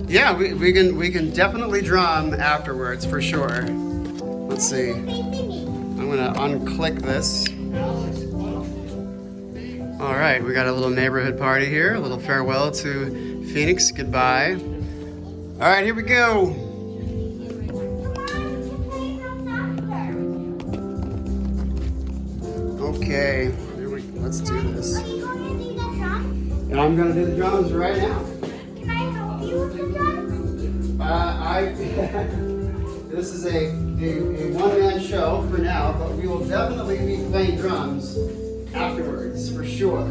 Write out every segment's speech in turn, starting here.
Yeah, we can definitely drum afterwards for sure. Let's see. I'm gonna unclick this. All right, we got a little neighborhood party here. A little farewell to Phoenix. Goodbye. All right, here we go. Okay, let's do this. And I'm gonna do the drums right now. Can I help you with the drums? This is a one-man show for now, but we will definitely be playing drums afterwards, for sure.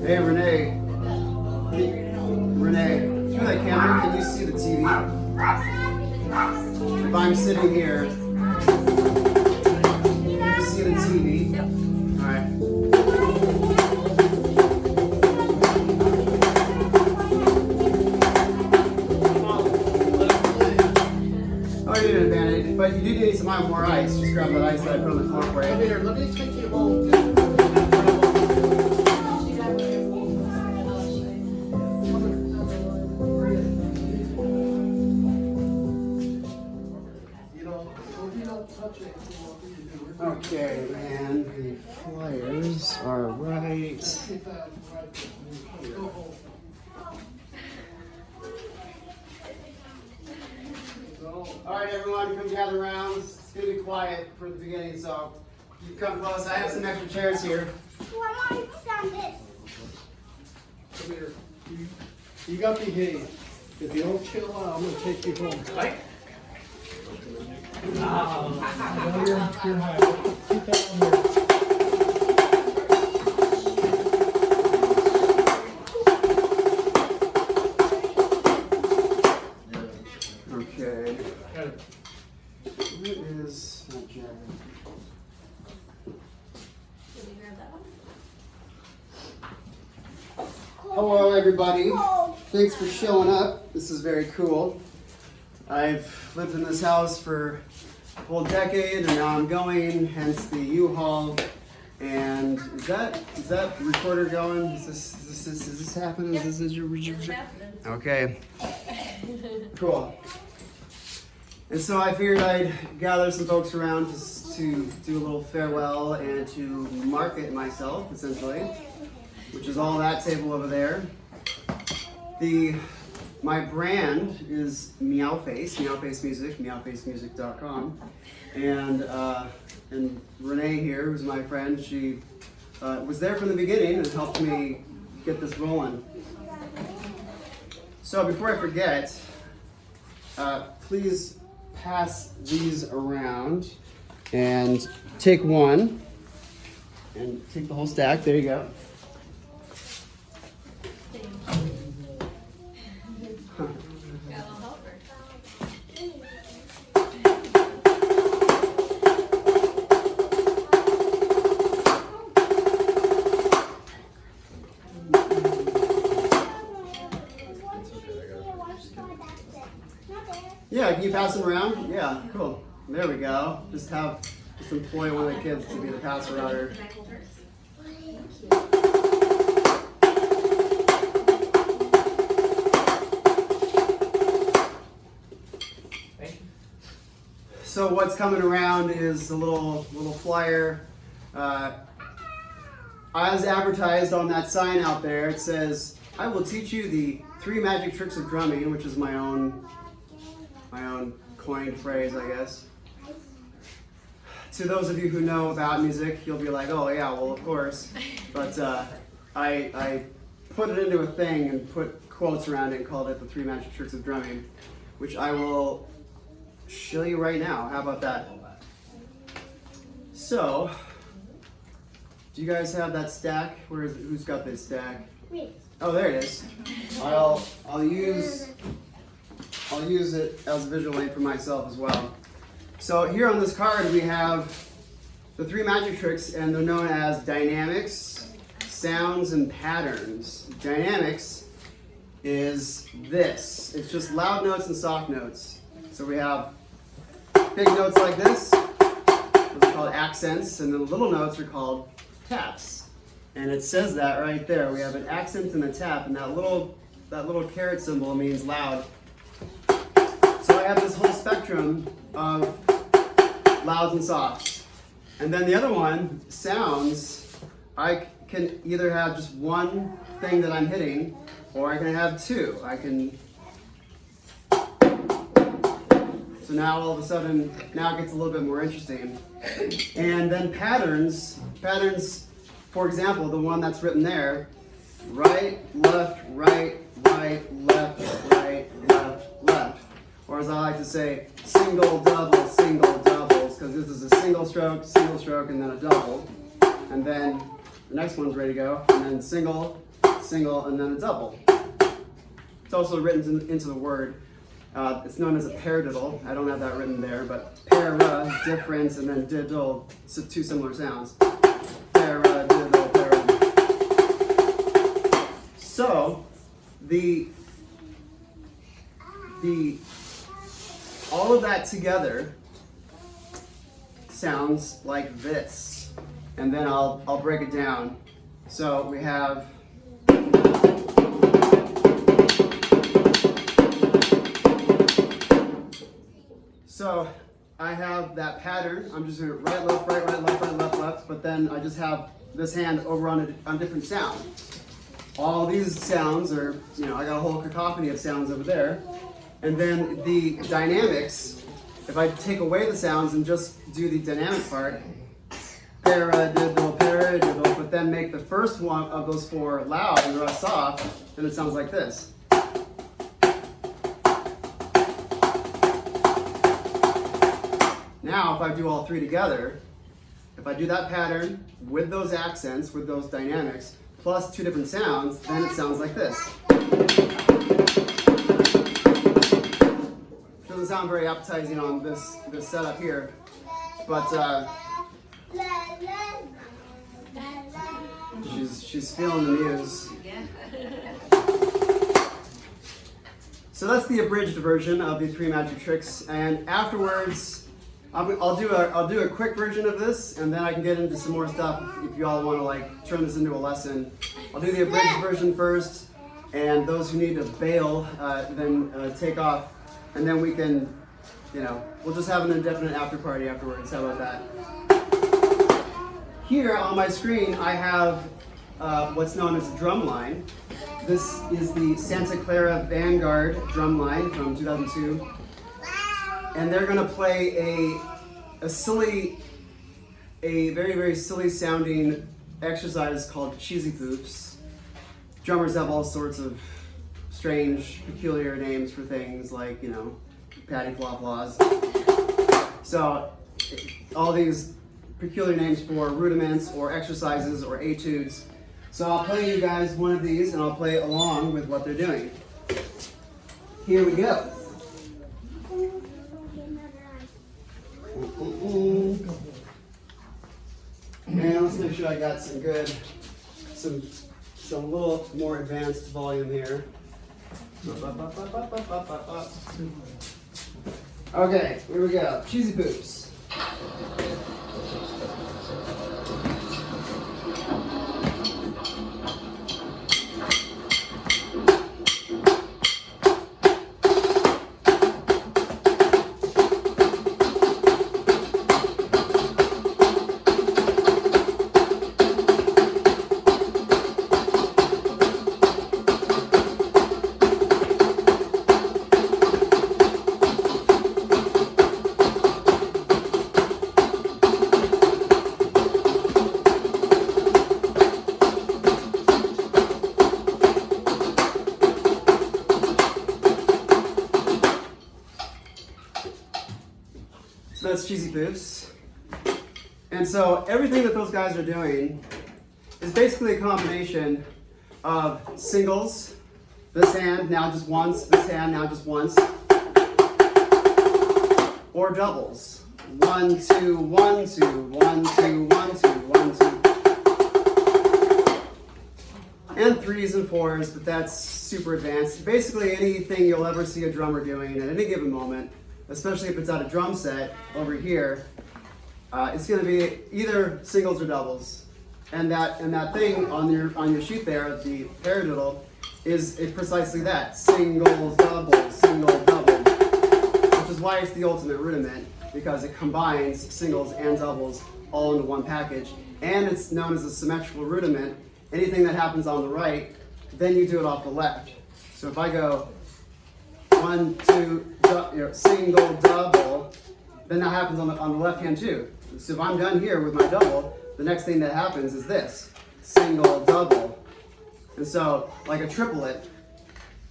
Hey, Renee. Renee, through that camera, can you see the TV? If I'm sitting here, can you see the TV? All right. Oh, you did an advantage, but you do need some more ice. Just grab that ice that I put on the floor for you. Here, let me take you home. Okay, and the flyers are right. All right, everyone, come gather around. It's gonna be quiet for the beginning, so you come close. I have some extra chairs here. Come here. You got to behave. If you don't chill out, I'm going to take you home. Right? You're high. Keep that on there. Okay. Where is that jacket? Hello, everybody. Thanks for showing up. This is very cool. I've lived in this house for a whole decade, and now I'm going, hence the U-Haul. And is that recorder going? Is this happening? Is this your okay. Cool. And so I figured I'd gather some folks around to do a little farewell and to market myself, essentially, which is all that table over there. My brand is Meowface, Meowface Music, meowfacemusic.com. And Renee here, who's my friend, she was there from the beginning and helped me get this rolling. So before I forget, please pass these around and take one and take the whole stack. There you go. Yeah, can you pass them around? Yeah, cool. There we go. Just employ one of the kids to be the passer router. So what's coming around is a little flyer. As advertised on that sign out there, it says, "I will teach you the 3 magic tricks of drumming," which is my own coined phrase, I guess. To those of you who know about music, you'll be like, "Oh yeah, well of course." But I put it into a thing and put quotes around it and called it the 3 magic tricks of drumming, which I will show you right now. How about that? So, do you guys have that stack? Who's got this stack? Me. Oh, there it is. I'll use it as a visual aid for myself as well. So here on this card we have the three magic tricks, and they're known as dynamics, sounds, and patterns. Dynamics is this. It's just loud notes and soft notes. So we have big notes like this. Those are called accents, and the little notes are called taps. And it says that right there. We have an accent and a tap, and that little caret symbol means loud. So I have this whole spectrum of louds and softs. And then the other one, sounds, I can either have just one thing that I'm hitting, or I can have two. So now all of a sudden, now it gets a little bit more interesting. And then patterns, for example, the one that's written there, right, left, right, left, left. Or as I like to say, single, doubles, because this is a single stroke, and then a double. And then the next one's ready to go, and then single, and then a double. It's also written into the word. It's known as a paradiddle. I don't have that written there, but para, difference, and then diddle, so two similar sounds. Para, diddle, para. So, all of that together sounds like this. And then I'll break it down. So we have So I have that pattern. I'm just doing right, left, right, left, but then I just have this hand over on a different sound. All these sounds are, I got a whole cacophony of sounds over there. And then the dynamics, if I take away the sounds and just do the dynamic part, paradiddle, but then make the first one of those four loud and the rest soft, then it sounds like this. Now, if I do all three together, if I do that pattern with those accents, with those dynamics, plus two different sounds, then it sounds like this. Doesn't sound very appetizing on this setup here, but she's feeling the muse. So that's the abridged version of the three magic tricks, and afterwards I'll do a quick version of this, and then I can get into some more stuff if you all want to turn this into a lesson. I'll do the abridged version first, and those who need to bail then take off, and then we can, we'll just have an indefinite after party afterwards. How about that? Here on my screen I have what's known as a drum line. This is the Santa Clara Vanguard drum line from 2002. And they're gonna play a very, very silly sounding exercise called cheesy poofs. Drummers have all sorts of strange, peculiar names for things like, patty flop laws. So all these peculiar names for rudiments or exercises or etudes. So I'll play you guys one of these and I'll play along with what they're doing. Here we go. And let's make sure I got some little more advanced volume here. Okay, here we go. Cheesy poops. So that's cheesy poofs. And so everything that those guys are doing is basically a combination of singles, this hand now just once, this hand now just once, or doubles. 1, 2, 1, 2, 1, 2, 1, 2, 1, 2. And 3s and 4s, but that's super advanced. Basically anything you'll ever see a drummer doing at any given moment, especially if it's at a drum set over here, it's going to be either singles or doubles. And that thing on your sheet there, the paradiddle, is precisely that: single, double, single, double. Which is why it's the ultimate rudiment, because it combines singles and doubles all into one package. And it's known as a symmetrical rudiment. Anything that happens on the right, then you do it off the left. So if I go 1, 2, single, double, then that happens on the left hand too. So if I'm done here with my double, the next thing that happens is this: single, double. And so, like a triplet,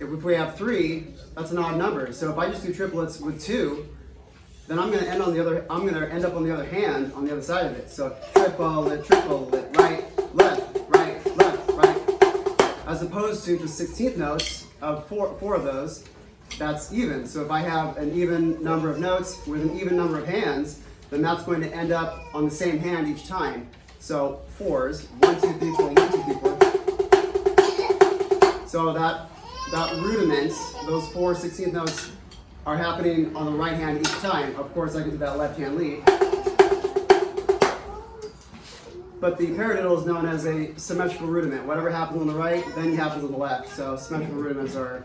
if we have 3, that's an odd number. So if I just do triplets with 2, then I'm going to end up on the other hand on the other side of it. So triplet, right, left, right, left, right. As opposed to just 16th notes of four of those, that's even. So if I have an even number of notes with an even number of hands, then that's going to end up on the same hand each time. So 4s, 1, 2, 3, 4, 1, 2, 3, 4. So that rudiment, those 4 16th notes, are happening on the right hand each time. Of course, I can do that left hand lead. But the paradiddle is known as a symmetrical rudiment. Whatever happens on the right, then happens on the left. So symmetrical rudiments are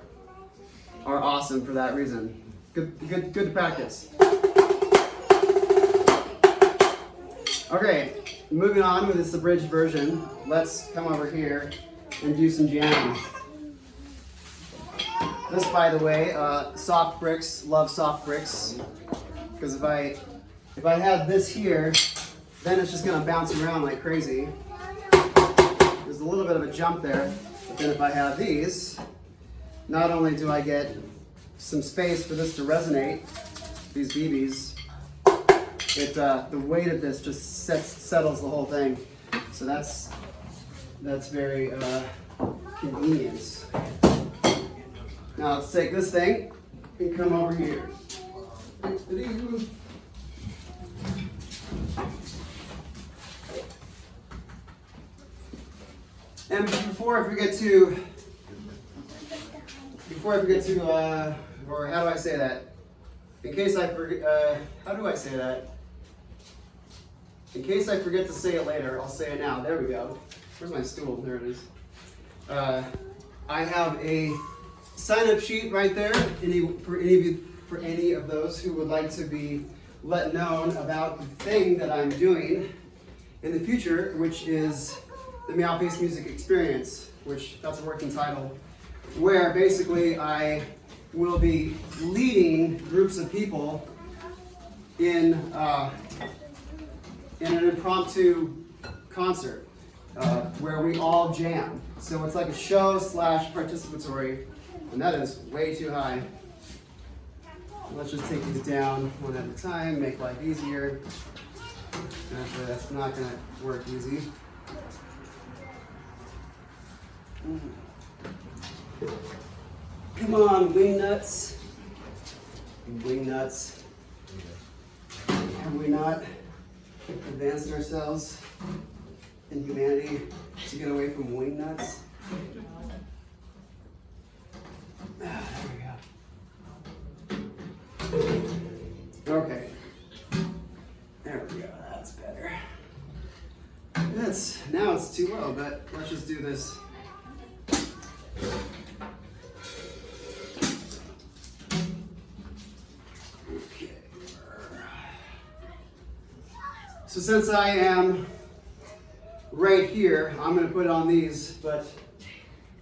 awesome for that reason. Good to practice. Okay, moving on with this abridged version. Let's come over here and do some jamming. This, by the way, soft bricks. Love soft bricks, because if I have this here, then it's just gonna bounce around like crazy. There's a little bit of a jump there, but then if I have these, not only do I get some space for this to resonate, these BBs, the weight of this just settles the whole thing. So that's very convenient. Now let's take this thing and come over here. And before I forget to, or how do I say that? In case I forget, how do I say that? In case I forget to say it later, I'll say it now. There we go. Where's my stool? There it is. I have a sign-up sheet right there for any of those who would like to be let known about the thing that I'm doing in the future, which is the Meowface Music Experience, which that's a working title, where basically I will be leading groups of people in an impromptu concert where we all jam. So it's like a show / participatory, and that is way too high. Let's just take these down one at a time, make life easier. Actually, that's not going to work easy. Come on, wing nuts. Wing nuts. Have we not advanced ourselves in humanity to get away from wing nuts? There we go. Okay. There we go. That's better. Now it's too low, but let's just do this. Okay. So since I am right here, I'm going to put on these, but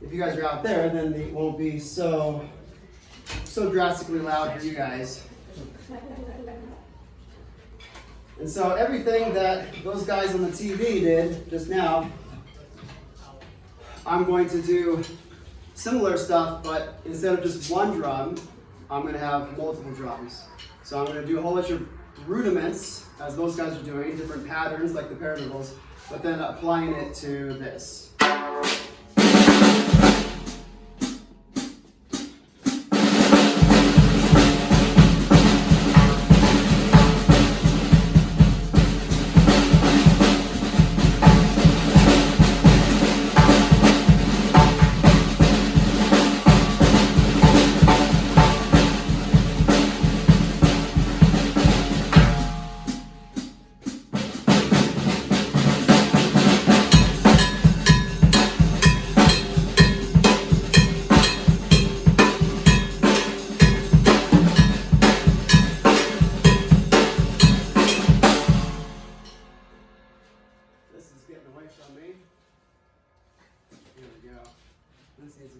if you guys are out there, then it won't be so drastically loud for you guys. And so everything that those guys on the TV did just now, I'm going to do similar stuff, but instead of just one drum, I'm going to have multiple drums. So I'm going to do a whole bunch of rudiments, as those guys are doing, different patterns like the paradiddles, but then applying it to this.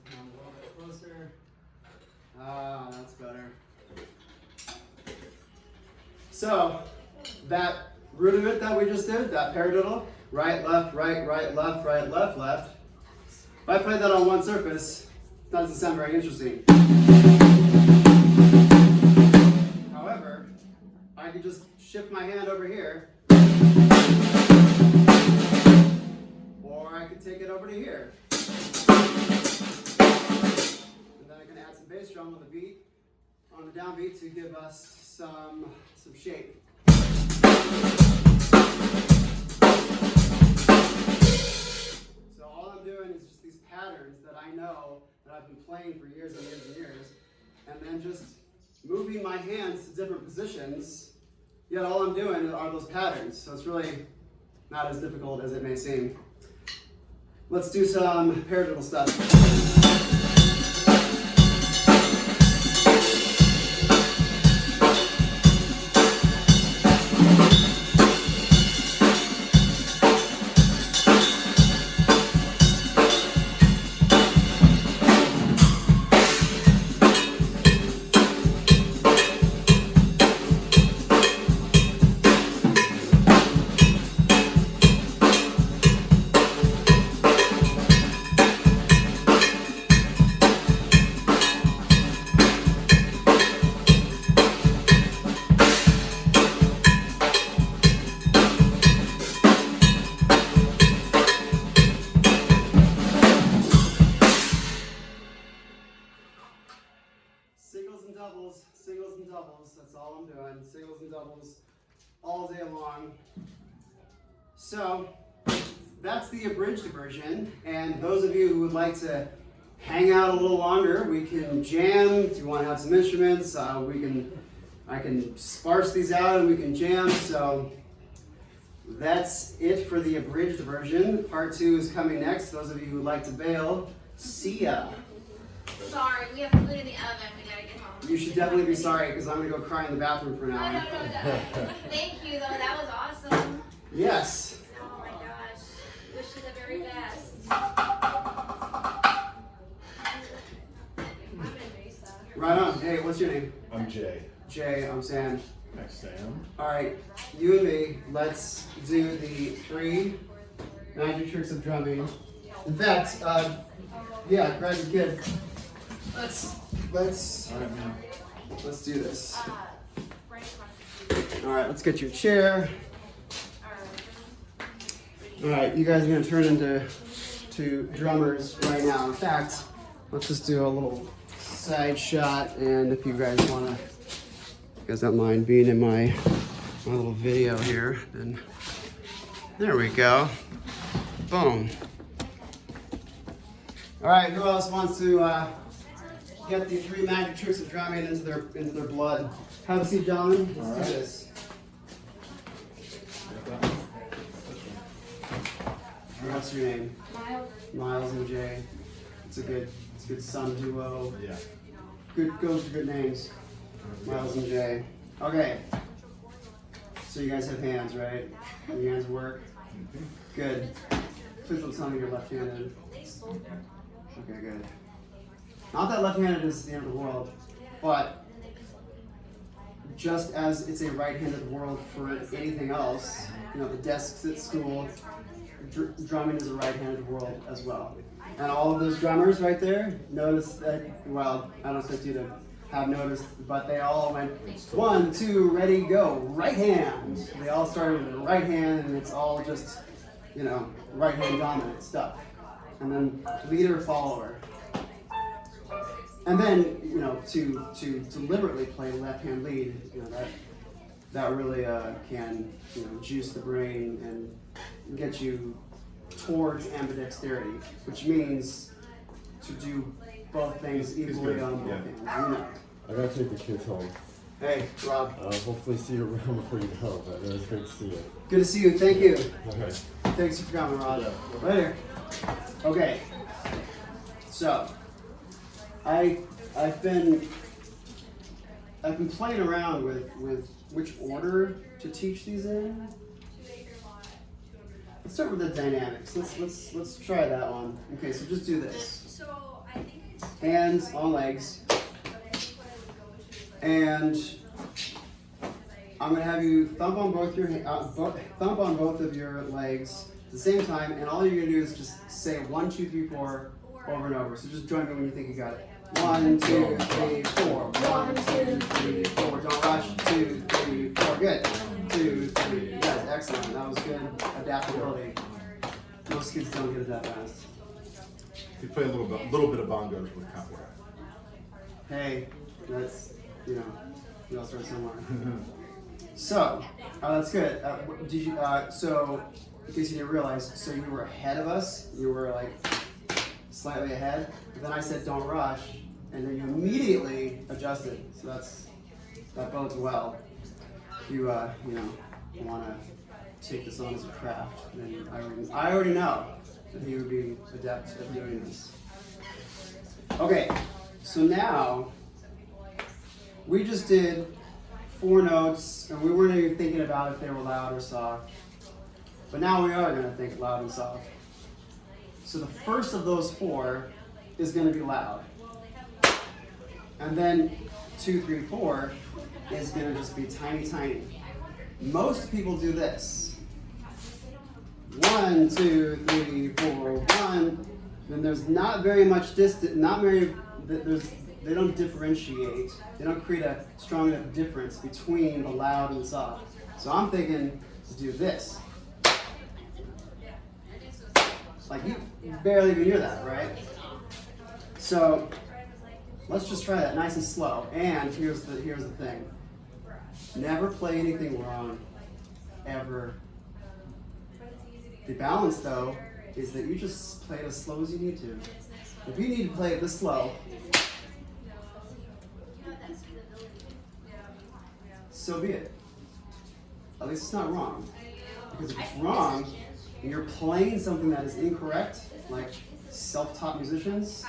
Come a little bit closer. Ah, that's better. So, that rudiment that we just did, that paradiddle, right, left, right, left, left. If I play that on one surface, it doesn't sound very interesting. However, I could just shift my hand over here, or I could take it over to here. And then I can add some bass drum on the beat, on the downbeat to give us some shape. So all I'm doing is just these patterns that I know that I've been playing for years and years and years, and then just moving my hands to different positions, yet all I'm doing are those patterns. So it's really not as difficult as it may seem. Let's do some paradiddle stuff. Singles and doubles, that's all I'm doing. Singles and doubles all day long. So that's the abridged version, and those of you who would like to hang out a little longer, we can jam. If you want to have some instruments, I can sparse these out and we can jam. So that's it for the abridged version. Part 2 is coming next. Those of you who would like to bail, see ya. Sorry, we have food in the oven. We gotta get home. You should definitely be sorry, because I'm going to go cry in the bathroom for an hour. No. Thank you, though. That was awesome. Yes. Oh my gosh. Wish you the very best. Right on. Hey, what's your name? I'm Jay. Jay, I'm Sam. Hi, Sam. All right, you and me, let's do the 3 magic tricks of drumming. In fact, yeah, grab your kid. Let's All right, man. do this. All right, let's get your chair. All right, you guys are gonna turn into drummers right now. In fact, let's just do a little side shot, and if you guys don't mind being in my little video here, then there we go. Boom. All right, who else wants to get the 3 magic tricks of drumming into their blood? Have a seat, gentlemen. Let's do this. What's your name? Miles and Jay. It's a good son duo. Yeah. Goes to good names. Miles and Jay. Okay. So you guys have hands, right? Your hands work? Good. Please don't tell me you're left-handed. Okay, good. Not that left-handed is the end of the world, but just as it's a right-handed world for anything else, the desks at school, drumming is a right-handed world as well. And all of those drummers right there, notice that, well, I don't expect you to have noticed, but they all went 1, 2, ready, go, right hand. They all started with the right hand, and it's all just, right hand dominant stuff. And then leader, follower. And then, to deliberately play left hand lead, that really can, juice the brain and get you towards ambidexterity, which means to do both things equally on both hands. I gotta take the kids home. Hey, Rob. Hopefully see you around before you go, but it was great to see you. Good to see you. Thank you. Okay. Thanks for coming, Rob. Later. Okay. So, I've been playing around with which order to teach these in. Let's start with the dynamics. Let's try that one. Okay, so just do this. So I think hands on legs, and I'm gonna have you thump on both of your legs at the same time, and all you're gonna do is just say 1, 2, 3, 4 over and over. So just join me when you think you got it. 1, 2, 3, 4. 1, 2, 3, 4. Don't rush. 2, 3, 4. Good. 2, 3. Yes, excellent. That was good adaptability. Most kids don't get it that fast. You play a little bit of bongos with copyright. Hey, that's, you all start somewhere. So, that's good. Did you? So, in case you didn't realize, so you were ahead of us. You were like slightly ahead. But then I said, "Don't rush," and then you immediately adjusted. So that bodes well. If you want to take this on as a craft, then I already know that you would be adept at doing this. Okay, so now we just did 4 notes, and we weren't even thinking about if they were loud or soft. But now we are going to think loud and soft. So the first of those 4 is going to be loud. And then 2, 3, 4 is going to just be tiny, tiny. Most people do this. 1, 2, 3, 4, 1. Then there's not very much distance, they don't differentiate. They don't create a strong enough difference between the loud and the soft. So I'm thinking to do this. Like you barely even hear that, right? So let's just try that nice and slow. And here's the thing. Never play anything wrong, ever. The balance though is that you just play it as slow as you need to. If you need to play it this slow, so be it. At least it's not wrong. Because if it's wrong, and you're playing something that is incorrect, like self-taught musicians,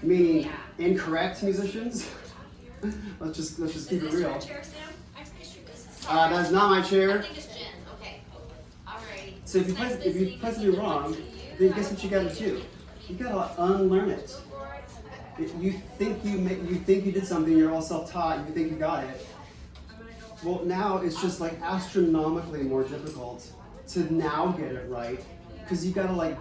meaning incorrect musicians, let's just keep it real. That's not my chair. So if you play something wrong, then guess what you gotta do? You gotta unlearn it. You think you did something, you're all self-taught, you think you got it. Well, now it's just like astronomically more difficult to now get it right, because you gotta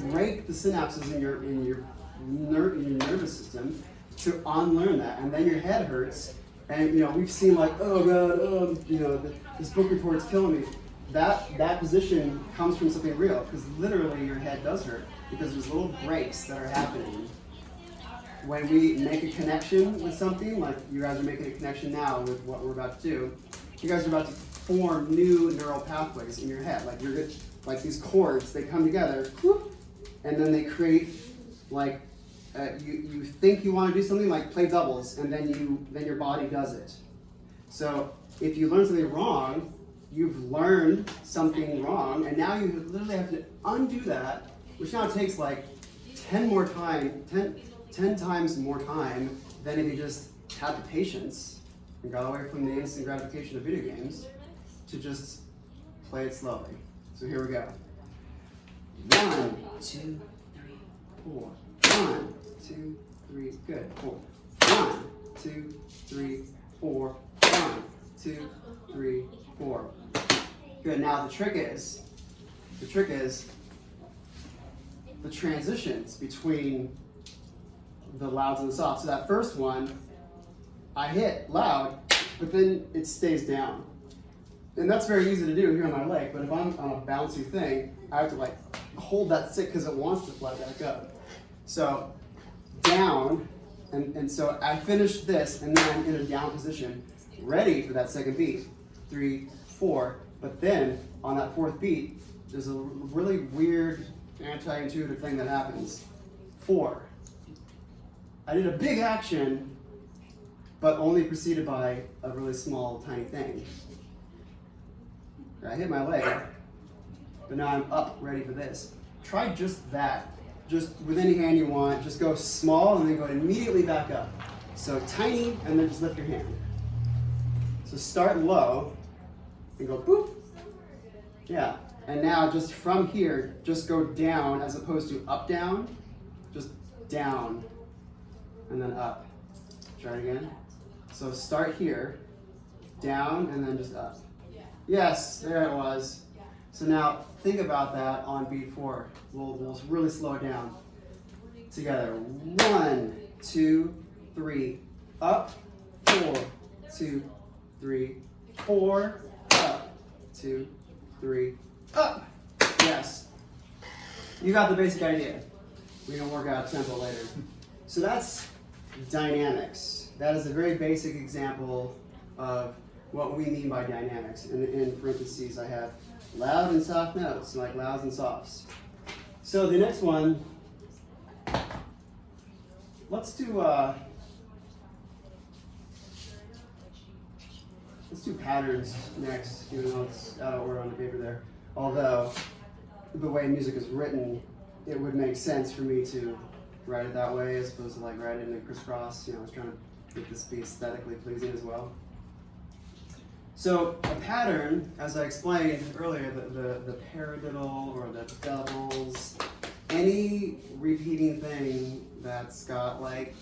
break the synapses in your nervous system to unlearn that, and then your head hurts. And we've seen like, oh god, this book report's killing me. That position comes from something real, because literally your head does hurt, because there's little breaks that are happening when we make a connection with something. Like you guys are making a connection now with what we're about to do. You guys are about to form new neural pathways in your head. Like like these chords, they come together, whoop, and then they create like you think you want to do something, like play doubles, and then your body does it. So if you learn something wrong, you've learned something wrong, and now you literally have to undo that, which now takes like 10 times more time than if you just had the patience and got away from the instant gratification of video games to just play it slowly. So here we go. 1, 2, 3, 4. 1, 2, 3. Good. 4. 1, 2, 3, 4. 1, 2, 3, 4. Good. Now the trick is the transitions between the louds and the softs. So that first one, I hit loud, but then it stays down. And that's very easy to do here on my leg, but if I'm on a bouncy thing, I have to like hold that stick because it wants to fly back up. So down, and so I finished this, and then I'm in a down position, ready for that second beat. 3, 4, but then on that 4th beat, there's a really weird anti-intuitive thing that happens. 4. I did a big action, but only preceded by a really small, tiny thing. I hit my leg, but now I'm up, ready for this. Try just that. Just with any hand you want, just go small and then go immediately back up. So tiny, and then just lift your hand. So start low, and go boop. Yeah, and now just from here, just go down as opposed to up, down, just down. and then up. Try it again. So start here, down, and then just up. Yes, there it was. So now think about that on beat 4. We'll really slow it down. Together. 1, 2, 3, up, 4, 2, 3, 4, up, 2, 3, up. Yes. You got the basic idea. We can work out tempo later. So that's dynamics. That is a very basic example of what we mean by dynamics. In parentheses, I have loud and soft notes, like louds and softs. So the next one, let's do patterns next, even though it's out of order on the paper there. Although the way music is written, it would make sense for me to write it that way as opposed to like write it in a crisscross. You know, I was trying to make this be aesthetically pleasing as well. So a pattern, as I explained earlier, the paradiddle or the doubles, any repeating thing that's got like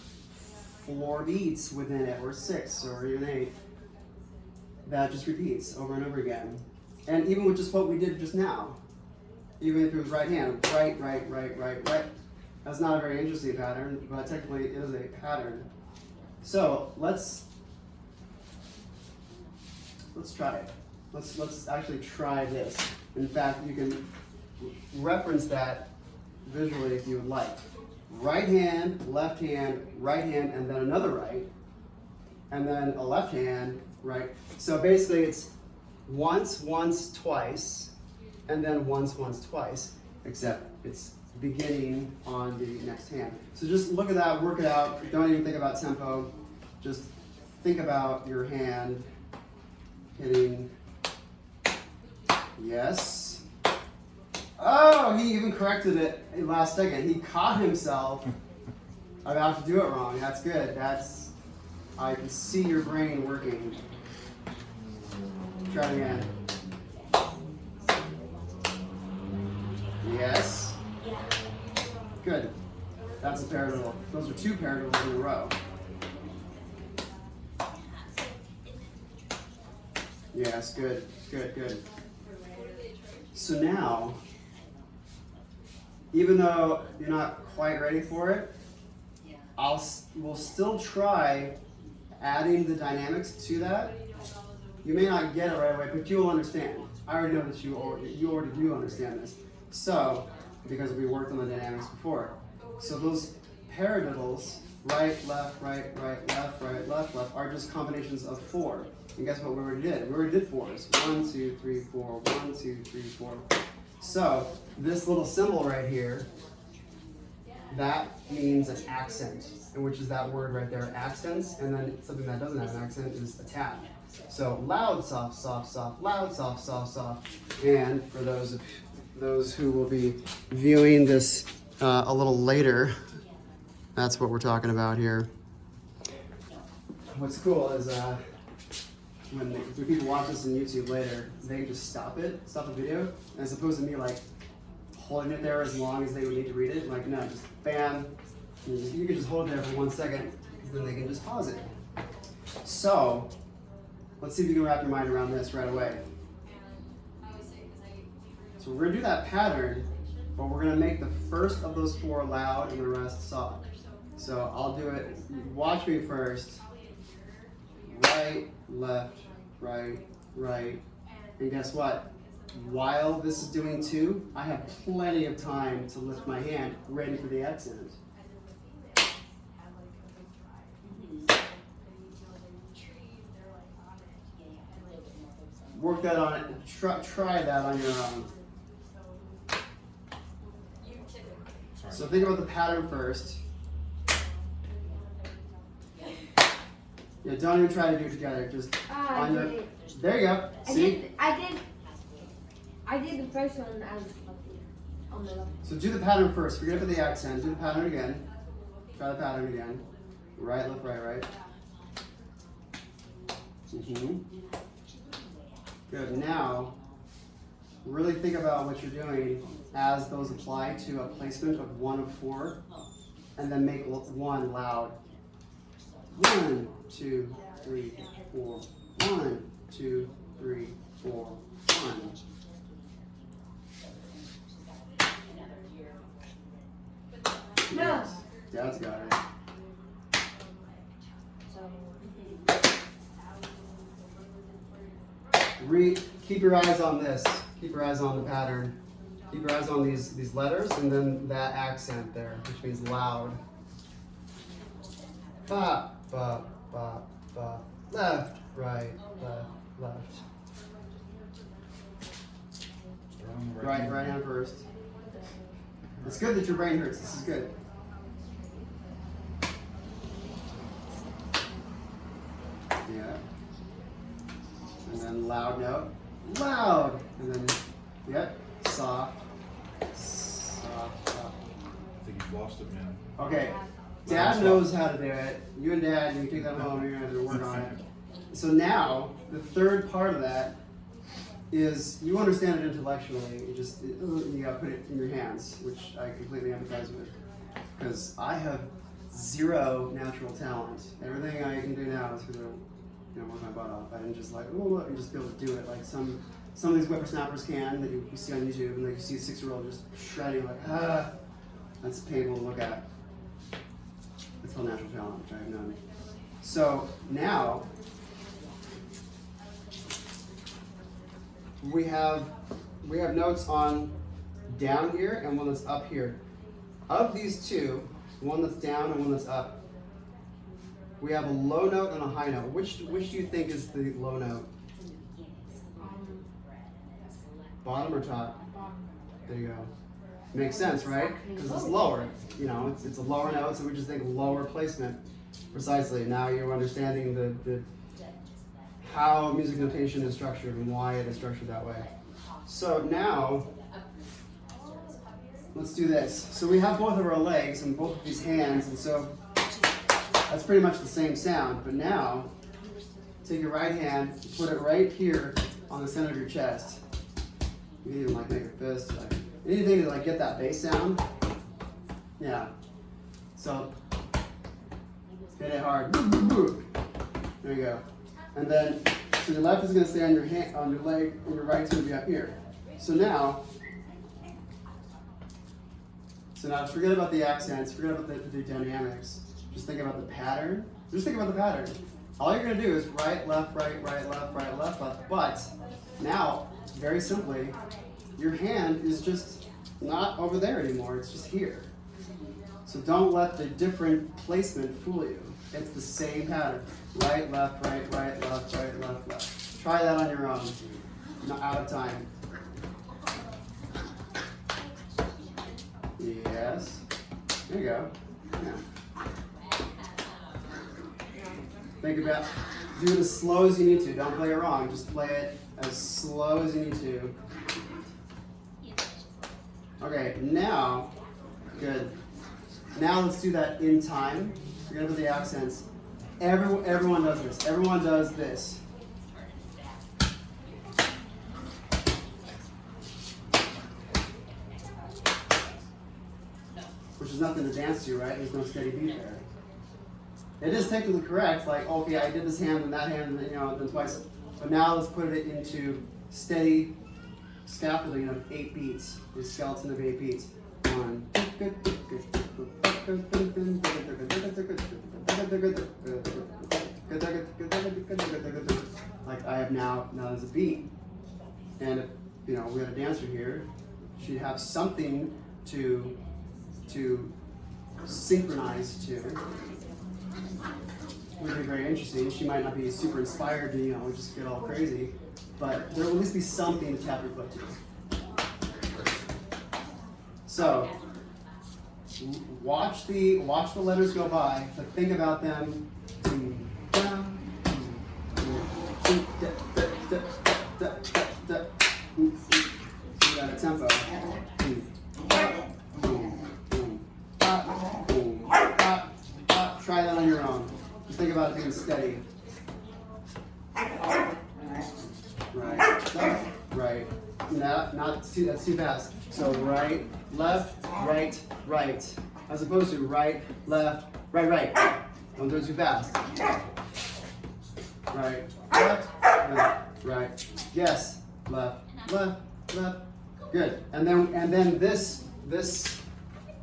4 beats within it, or 6, or even 8, that just repeats over and over again. And even with just what we did just now, even if it was right hand, right, right, right, right, right, that's not a very interesting pattern, but technically it is a pattern. So let's try it. Let's actually try this. In fact, you can reference that visually if you would like. Right hand, right hand, and then another right, and then a left hand, right. So basically it's once, once, twice, and then once, once, twice, except it's beginning on the next hand. So just look at that, work it out. Don't even think about tempo. Just think about your hand hitting. Yes. Oh, he even corrected it last second. He caught himself about to do it wrong. That's good. I can see your brain working. Try it again. Yes. Good. That's a paradiddle. Those are 2 paradiddles in a row. Yes, good, good, good. So now, even though you're not quite ready for it, we'll still try adding the dynamics to that. You may not get it right away, but you'll understand. I already know that you already do understand this. So, because we worked on the dynamics before. So those paradiddles, right, left, right, left, are just combinations of 4. And guess what we already did? We already did 4s. 1, 2, 3, 4, 1, 2, 3, 4. So this little symbol right here, that means an accent, and which is that word right there, accents, and then something that doesn't have an accent is a tap. So loud, soft, soft, soft, loud, soft, soft, soft. And for those who will be viewing this a little later, that's what we're talking about here. What's cool is when people watch this on YouTube later, they can just stop the video, as opposed to me like holding it there as long as they would need to read it. Like, no, just bam. You can just hold it there for 1 second, then they can just pause it. So let's see if you can wrap your mind around this right away. So we're gonna do that pattern, but we're gonna make the first of those 4 loud and the rest soft. So I'll do it, watch me first. Right, left, right, right. And guess what? While this is doing 2, I have plenty of time to lift my hand ready for the accent. Work that on it. Try that on your own. So think about the pattern first. Yeah, don't even try to do it together. Just on your. There you go. See? I did the first one on the left. So do the pattern first. Forget about the accent. Do the pattern again. Try the pattern again. Right, left, right, right. Good. Now, really think about what you're doing as those apply to a placement of 1 of 4, and then make 1 loud 1, 2, 3, 4. 1, 2, 3, 4. 1. Yes. Dad's got it. Keep your eyes on this. Keep your eyes on the pattern. Keep your eyes on these letters and then that accent there, which means loud. Ba, ba, ba, ba. Left, right, left. Right hand first. It's good that your brain hurts. This is good. Yeah. And then loud note. Loud! And then, yep, soft. Soft. I think you've lost it, man. Okay. Dad knows how to do it. You and Dad, you can take that home, you're gonna have to work on it. So now, the third part of that is you understand it intellectually, you gotta put it in your hands, which I completely empathize with. Because I have zero natural talent. Everything I can do now is because I work my butt off. I didn't just and just be able to do it like some of these whippersnappers can that you see on YouTube, and like you see a 6-year-old just shredding that's painful to look at. It's called natural talent, which I have none. So now we have notes on down here and one that's up here. Of these two, one that's down and one that's up, we have a low note and a high note. Which do you think is the low note? Bottom or top? There you go. Makes sense, right? Because it's lower. It's a lower note, so we just think lower placement. Precisely. Now you're understanding the how music notation is structured and why it is structured that way. So now, let's do this. So we have both of our legs and both of these hands, and so that's pretty much the same sound. But now, take your right hand, put it right here on the center of your chest. You can even make a fist, anything to get that bass sound. Yeah. So hit it hard. There you go. And then, so your left is going to stay on your hand, on your leg, and your right's going to be up here. So now forget about the accents, forget about the dynamics. Just think about the pattern. Just think about the pattern. All you're going to do is right, left, right, left, right, left, left. But now, very simply, your hand is just not over there anymore. It's just here. So don't let the different placement fool you. It's the same pattern. Right, left, left, right, left. Try that on your own. Not out of time. Yes. There you go. Yeah. Think about, do it as slow as you need to. Don't play it wrong. Just play it as slow as you need to. Okay, now, good. Now let's do that in time. Forget about the accents. Everyone does this. Everyone does this. Which is nothing to dance to, right? There's no steady beat there. It is technically correct, okay, I did this hand and that hand, and then twice. But now let's put it into steady scaffolding of 8 beats. The skeleton of 8 beats. 1. Like I have now there's a beat, and if we had a dancer here, she'd have something to synchronize to. Would be very interesting. She might not be super inspired to just get all crazy, but there will at least be something to tap your foot to. So watch the letters go by, but think about them. You got a tempo. Try that on your own. Just think about it being steady. Right, left, right. No, that's too fast. So right, left, right, right. As opposed to right, left, right, right. Don't do it too fast. Right, left, left, right. Yes, left, left, left. Good. And then this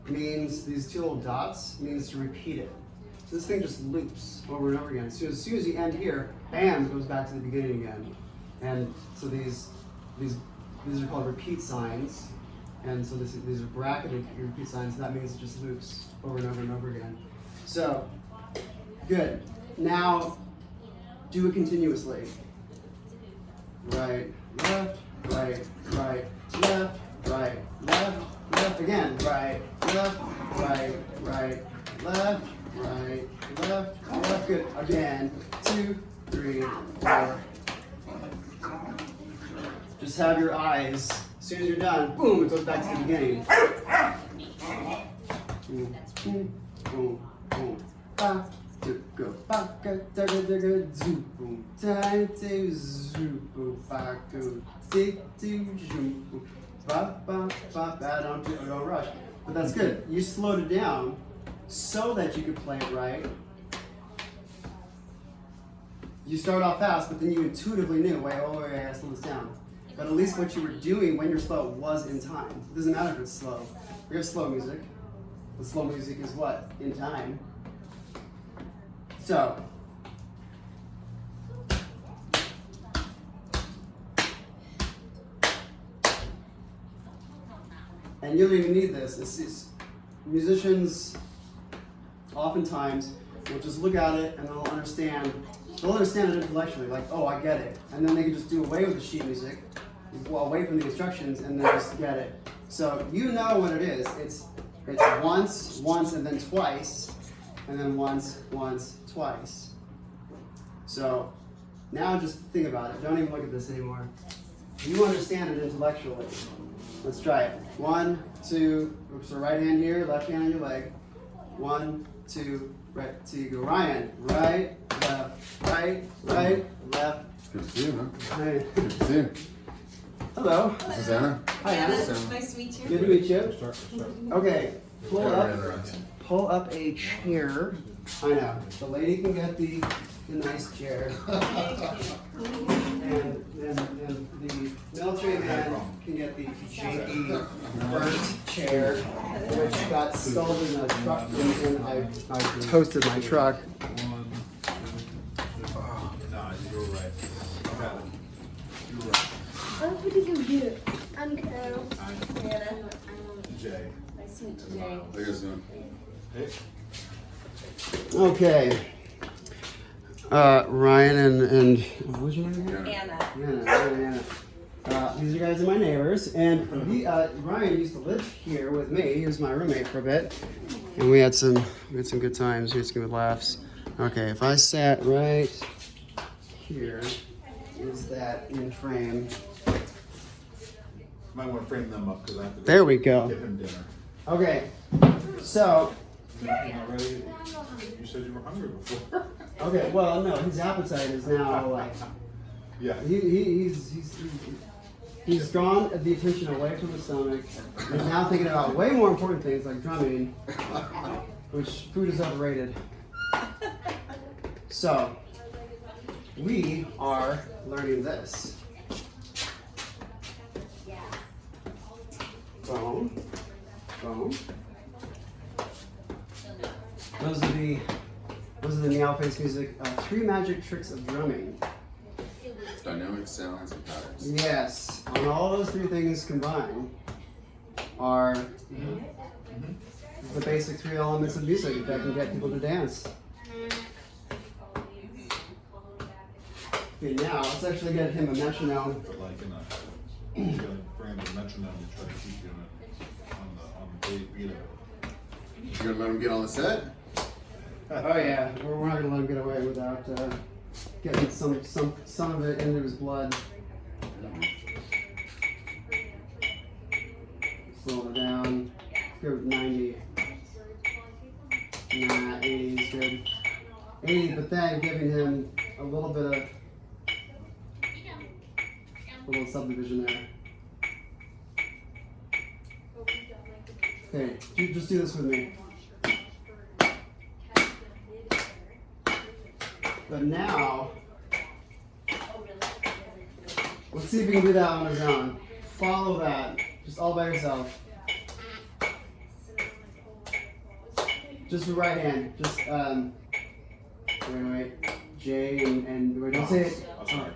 means these two little dots means to repeat it. So this thing just loops over and over again. So as soon as you end here, bam, it goes back to the beginning again. And so these are called repeat signs. And so these are bracketed repeat signs. That means it just loops over and over and over again. So, good. Now, do it continuously. Right, left, right, right, left, right, left, left. Again, right, left, right, right, left, right, left, left. Good. Again, 2, 3, 4. Just have your eyes. As soon as you're done, boom, it goes back to the beginning. Boom, boom, boom, boom. Ba, do, go, ba, ga, da, ga, da, ga, zoo, boom. Time to zoo, boom, ba, go, dig, do, zoo, boom. Ba, ba, ba, ba, don't rush. But that's good. You slowed it down so that you could play it right. You start off fast, but then you intuitively knew, wait, I gotta slow this down. But at least what you were doing when you're slow was in time. It doesn't matter if it's slow. We have slow music. The slow music is what? In time. So, and you don't even need this. Musicians oftentimes will just look at it and they'll understand it intellectually, like, oh, I get it. And then they can just do away with the sheet music, away from the instructions, and then just get it. So you know what it is. It's once, and then twice, and then once, twice. So now just think about it. Don't even look at this anymore. You understand it intellectually. Let's try it. 1, 2, so right hand here, left hand on your leg. 1, 2, right, so you go Ryan, right, left, left. Good to see you, man. Hey. Good to see you. Hello. This is Anna. Hi, Anna. Nice to meet you. Good to meet you. Start. Okay, pull Very up. interesting. Pull up a chair. I know. The lady can get the nice chair. and the military man can get the janky, burnt chair, which got stalled in a truck and I toasted my truck. Nah, you were right. I got it. You were right. I'm pretty good. I'm Carol. Anna. Jay. Nice to meet you, Jay. How you guys doing? Hey. Okay. Ryan and what was your name again? Anna. Anna. These guys are my neighbors, and Ryan used to live here with me. He was my roommate for a bit, and we had some good times. We had some good laughs. Okay, if I sat right here, is that in frame? Might want to frame them up because I have to There we go. get him dinner. Okay, so You're not ready? You said you were hungry before. okay, well no, his appetite is now like Yeah. he's drawn the attention away from the stomach. He's now thinking about way more important things like drumming, which food is overrated. So, we are learning this. Boom, boom. Those are the Meowface music. 3 magic tricks of drumming. Dynamic sounds and patterns. Yes, and all those 3 things combined are the basic 3 elements of music that can get people to dance. Okay, now let's actually get him a metronome. But like you're gonna bring him the metronome and try to keep you on the beat of it. You gonna let him get on the set? Oh yeah, we're not gonna let him get away without getting some of it into his blood. Slow it down. Go with 90. Nah, 80 is good. 80, but then giving him a little bit of a little subdivision there. Okay, just do this with me. But now, let's see if you can do that on his own. Follow that, just all by yourself. Just with right hand. Just wait. J and wait, don't say it. Oh, sorry.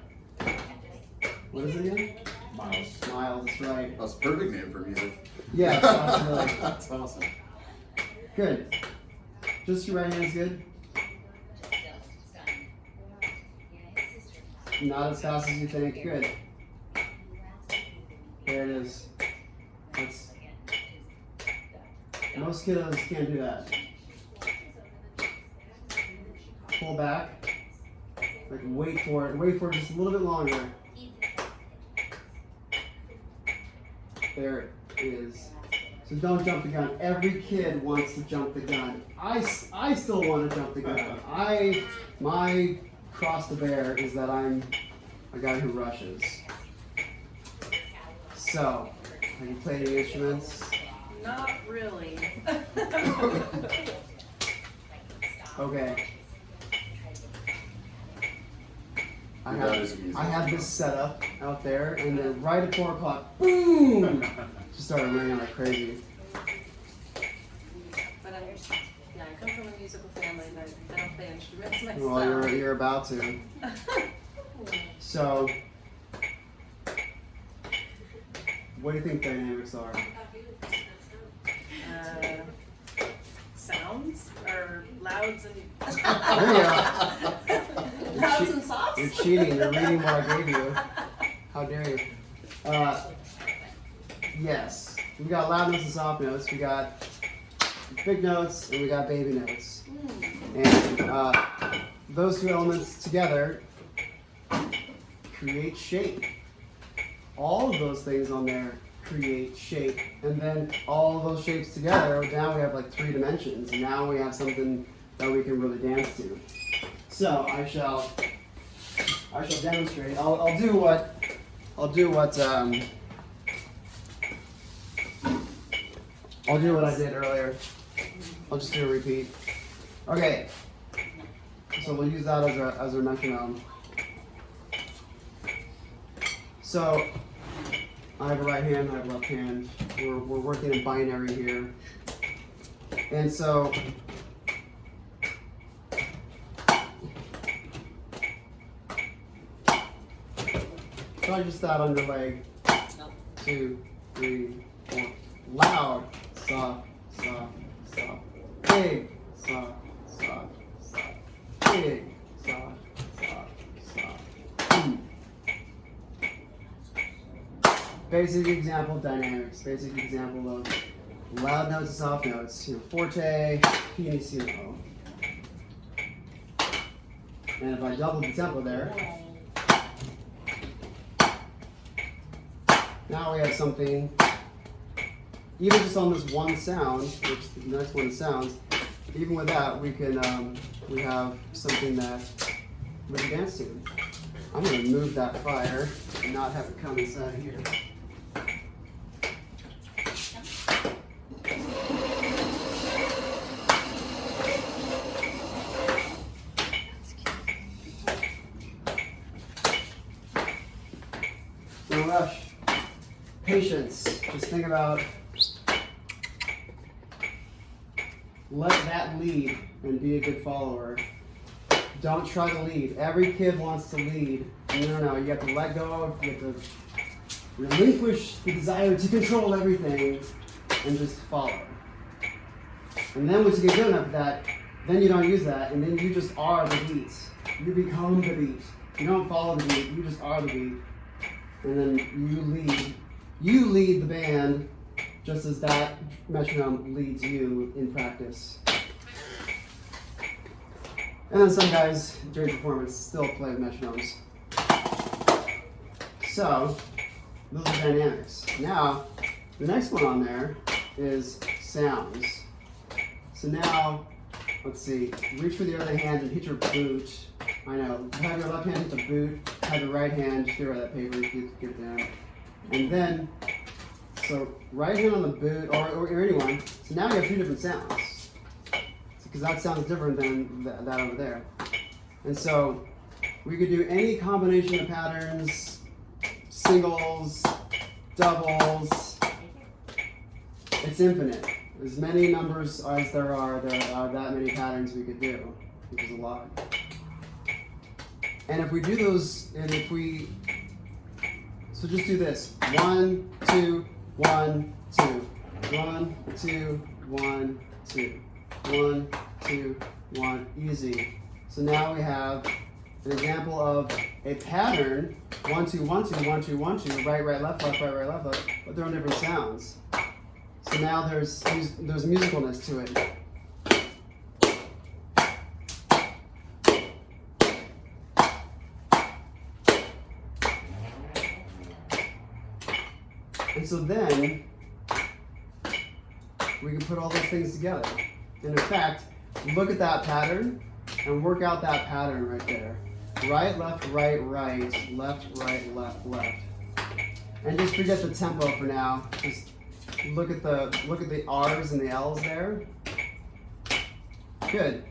What is it again? Miles. Miles, that's right. That's a perfect name for music. Yeah, it's possibility. That's awesome. Good. Just your right hand is good. Not as fast as you think. Good. There it is. That's, most kiddos can't do that. Pull back. Like wait for it. Wait for it just a little bit longer. There it is. So don't jump the gun. Every kid wants to jump the gun. I still want to jump the gun. My cross to bear is that I'm a guy who rushes. So, have you played any instruments? Not really. Okay. I Your dad is a musician. have this set up out there, and then right at 4 o'clock, boom! Just started ringing like crazy. But yeah, I come from a musical family, but I don't play instruments myself. Well, you're about to. So, what do you think dynamics are? Sounds or louds and There you go. louds and softs. You're cheating. You're reading what I gave you. How dare you? Yes. We got loud notes and soft notes. We got big notes and we got baby notes. And those two elements together create shape. All of those things on there create shape. And then all of those shapes together, now we have like 3 dimensions. And now we have something that we can really dance to. So I shall demonstrate. I'll do what I did earlier. I'll just do a repeat. Okay. So we'll use that as our metronome. So I have a right hand, I have a left hand. We're working in binary here. And so try just that under leg. 2, 3, 4. Loud, soft, soft, soft. Big, soft, soft, soft. Big, soft, soft, soft. Basic example of dynamics. Basic example of loud notes and soft notes. forte, pianissimo. And if I double the tempo there, now we have something, even just on this one sound, which the next one sounds, even with that, we can, we have something that we can dance to. I'm going to move that fire and not have it come inside here. No rush. Patience. Just think about, let that lead and be a good follower. Don't try to lead. Every kid wants to lead. No. You have to let go. You have to relinquish the desire to control everything and just follow. And then once you get good enough at that, then you don't use that, and then you just are the beat. You become the beat. You don't follow the beat. You just are the beat. And then you lead the band just as that metronome leads you in practice. And then some guys during performance still play with metronomes. So, those are dynamics. Now, the next one on there is sounds. So now, let's see, reach for the other hand and hit your boot. I know, have your left hand hit the boot, have your right hand, just get rid of that paper, get down. And then, so right hand on the boot, or anyone, so now you have 2 different sounds. Because that sounds different than that over there. And so we could do any combination of patterns, singles, doubles. It's infinite. As many numbers as there are that many patterns we could do, which is a lot. And if we do those, so just do this. 1, 2, 1, 2. 1, 2, 1, 2. 1, 2, 1. Easy. So now we have an example of a pattern. 1, 2, 1, 2, 1, 2, 1, 2. Right, right, left, left, right, right, left, left. But they're on different sounds. So now there's musicalness to it. And so then we can put all those things together. And in fact, look at that pattern and work out that pattern right there. Right, left, right, right, left, right, left, left. And just forget the tempo for now. Just look at the R's and the L's there. Good.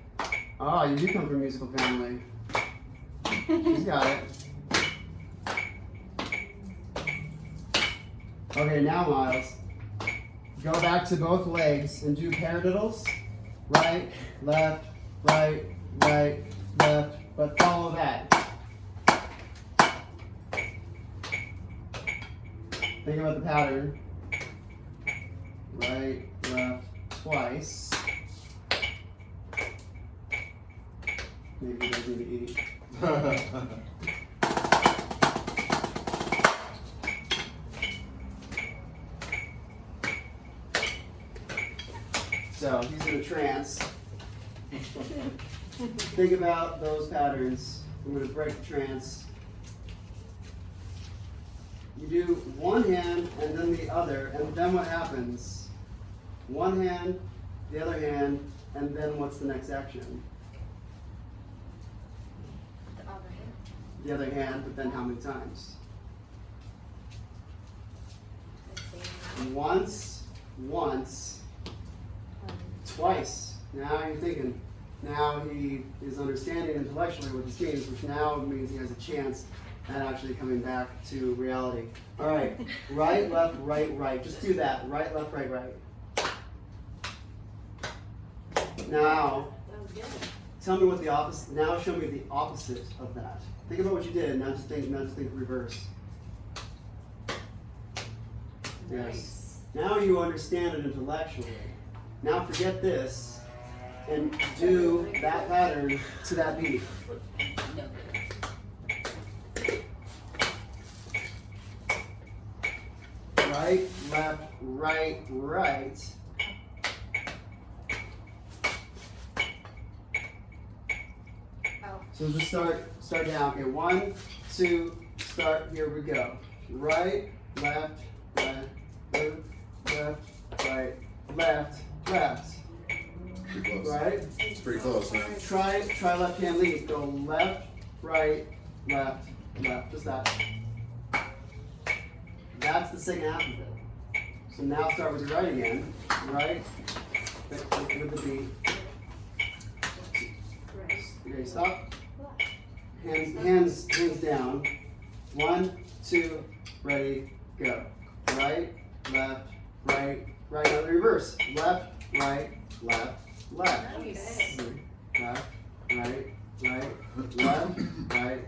Oh, you do come from a musical family. She's got it. Okay, now Miles, go back to both legs and do paradiddles. Right, left, right, right, left, but follow that. Think about the pattern. Right, left, twice. Maybe he doesn't need to eat. So he's in a trance. Think about those patterns. I'm going to break the trance. You do one hand and then the other, and then what happens? One hand, the other hand, and then what's the next action? The other hand. The other hand, but then how many times? Once, twice. Now you're thinking. Now he is understanding intellectually what this means, which now means he has a chance at actually coming back to reality. All right, right, left, right, right. Just do that. Right, left, right, right. Now, tell me what the opposite. Now show me the opposite of that. Think about what you did. Now just think reverse. Yes. Now you understand it intellectually. Now forget this and do that pattern to that beat. Right, left, right, right. So just start down. Okay, 1, 2, start. Here we go. Right, left, left, left, right, left, left. Pretty close. Right? It's pretty close, man. Try left hand lead. Go left, right, left, left. Just that. That's the second half of it. So now start with your right again. Right, with the beat. Okay, stop. Hands down. 1, 2, ready, go. Right, left, right, right. Now the reverse. Left, right, left, left. Nice. Left, right, right, left, right,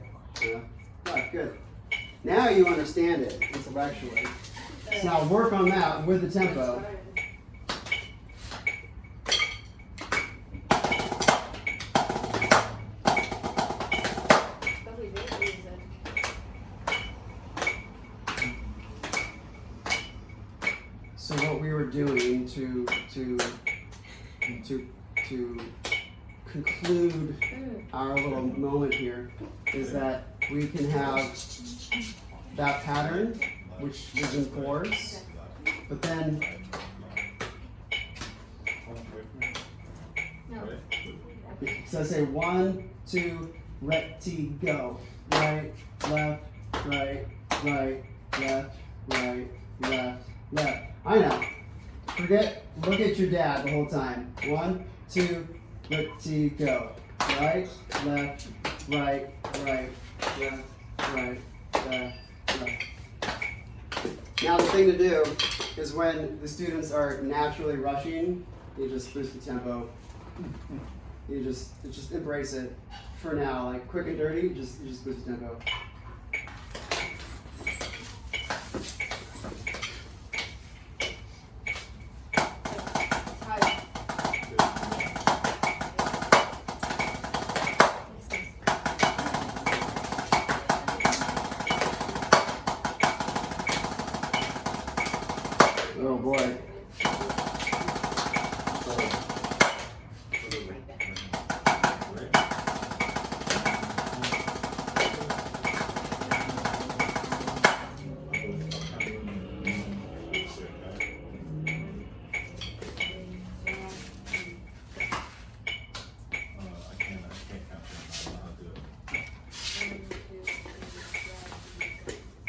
left, left. Good. Now you understand it intellectually. So now work on that with the tempo. So what we were doing to conclude our little moment here is that we can have that pattern, which is in 4s, but then so I say 1, 2, ready, go. Right, left, right, right, left, right, left, left. I know. Look at your dad the whole time. 1, 2, ready, go. Right, left, right, left, right, left. Now the thing to do is when the students are naturally rushing, you just boost the tempo. You just embrace it for now. Like quick and dirty, you just boost the tempo. Oh boy.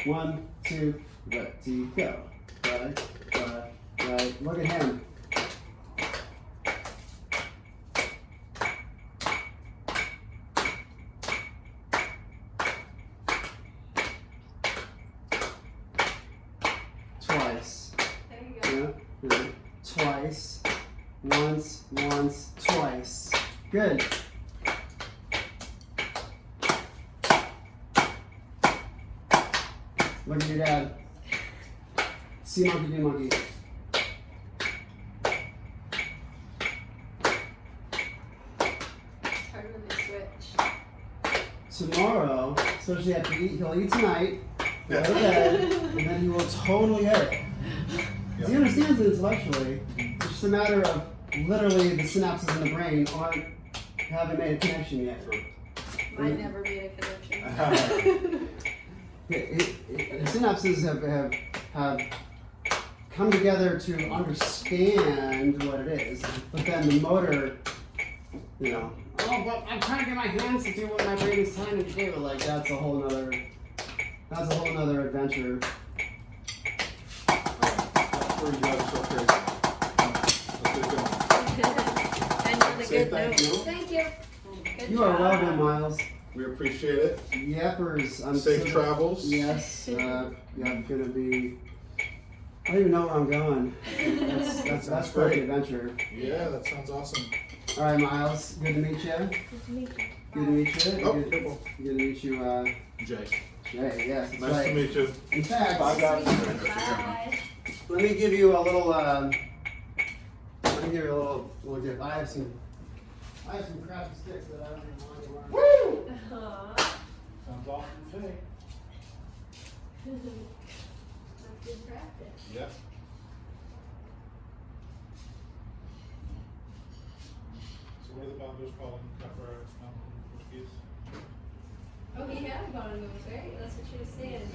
One, two, ready, go. Right, right, right. Look at him. Twice. There you go. Yeah. Twice. Once, twice. Good. Look at your dad. See monkey, do monkey. It's hard when they switch. Tomorrow, especially after he'll eat tonight, go to bed, and then he will totally hit it. 'Cause he understands it intellectually. It's just a matter of literally the synapses in the brain haven't made a connection yet. Mine never made a connection. The synapses have come together to understand what it is, but then the motor, oh, but I'm trying to get my hands to do what my brain is telling me to do. Like that's a whole nother adventure. Before you guys start crazy. Let's get going. And on a Say good thank note. you. Thank you. Good You are job. welcome, Miles. We appreciate it. Yepers. I'm Safe so- travels. Yes. I'm gonna be. I don't even know where I'm going. That's quite great. an adventure. Yeah, that sounds awesome. All right, Miles. Good to meet you. Good to meet you. Good to meet you. Oh, Good, careful. good to meet you. Jay. Jay. Yes. That's Nice right. to meet you. In fact, Bye, guys. Bye. let me give you a little. Let me give you a little gift. I have some crappy sticks that I don't even want anymore. Woo! Aw. Sounds awesome to me. That's good practice. Yeah. So what are the bounders called in Portuguese? Oh, he had gone and it was great. That's what she was saying.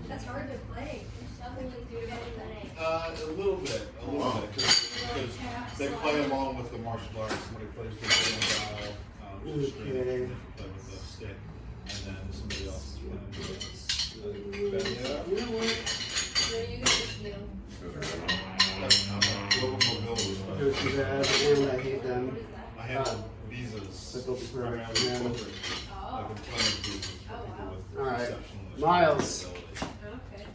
That's hard to play. Definitely do better than I. A little bit, because they play along with the martial arts. Somebody plays the rhythm dial, which is great. Okay. They play with the stick, and then somebody else is playing with yeah. You know what? So you can just do. That's global mobility. They're too bad, and I hate them. I handle visas. But they'll be perfect, primarily yeah. corporate. Like employment visas for Oh, people wow. with All right. exceptional Miles. disability. Okay.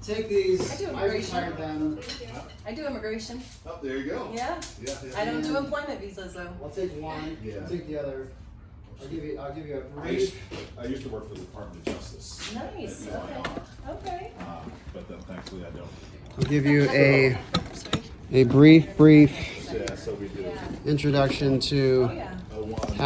Take these. I do I immigration. retired them. I do immigration. Oh, there you go. Yeah. Yeah. I don't do employment visas though. I'll take one. Yeah. I'll take the other. I'll give you a I used to work for the Department of Justice. Nice. at Okay. UIL, Okay. But then thankfully I don't. I'll give you a brief Yeah, so we do. introduction to Oh yeah. L1,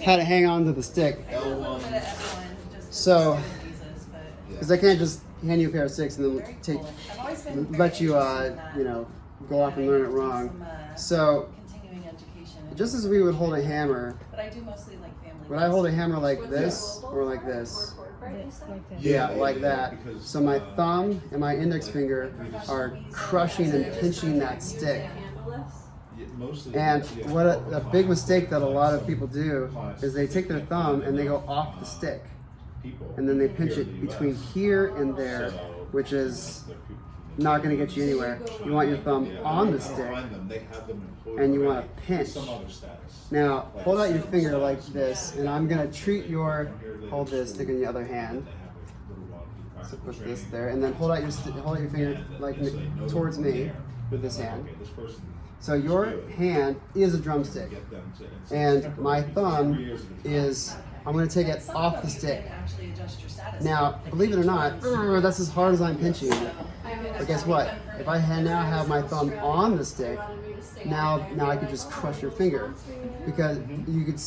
how to hang on to the stick. I do a little bit of F1 just So- for student visas, but Because I can't just hand you a pair of sticks and very then take cool. I've always been very let you interested in that. go off and learn it I do wrong. some, So continuing education. and- just as we would hold a hammer, But I do mostly like family. would I hold a hammer like What's this that? or like this? Like that. Yeah, like that. because, So my thumb and my index finger are crushing and pinching that stick. Yeah, mostly. And yeah, what all the a time. big mistake that a lot of people do is they take their thumb and they go off the stick. People And then they here pinch in it the US. between here and there, So, which is they're people from not going to get you anywhere. You want your thumb on the I stick, find them, they have them employed and you want already to pinch. with some other status. Now, hold out your finger like this, and I'm going to treat your, hold this, stick in the other hand. So put this there, and then hold out your finger like towards me with this hand. So your hand is a drumstick, and my thumb is, I'm going to take it off the stick. Now, believe it or not, that's as hard as I'm pinching it. But guess what? If I now have my thumb on the stick, now I could just crush your finger, because you could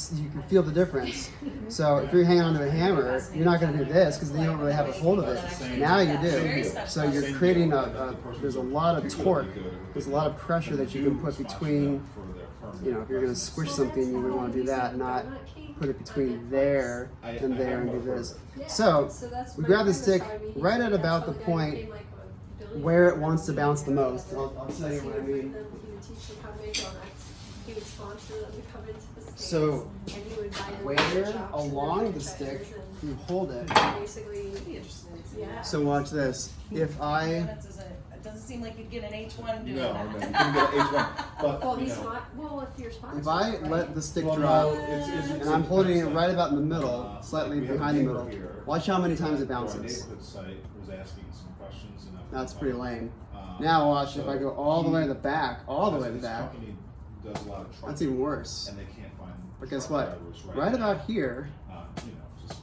feel the difference. So if you're hanging onto a hammer, you're not going to do this because you don't really have a hold of it. Now you do. So you're creating there's a lot of torque, there's a lot of pressure that you can put between, if you're going to squish something, you would want to do that, not put it between there and there and do this. So we grab the stick right at about the point where it wants to bounce the most. I'll tell you what I mean. So where along the stick you hold it. So watch this. If I It doesn't seem like you'd get an H1 doing No, that. you couldn't get an H1. But, Well, you he's know, not. Well, if you're sponsored. if I let the stick well, drop no, it's and I'm holding it right about in the middle, slightly we have a behind the neighbor middle, here. watch how many times it Our bounces. neighborhood site was asking some questions, and That's pretty lame. Now watch if I go all the way to the back, all the way to the back. Does a lot of That's even worse. and they can't find. But guess truck what? drivers Right now. about here, Just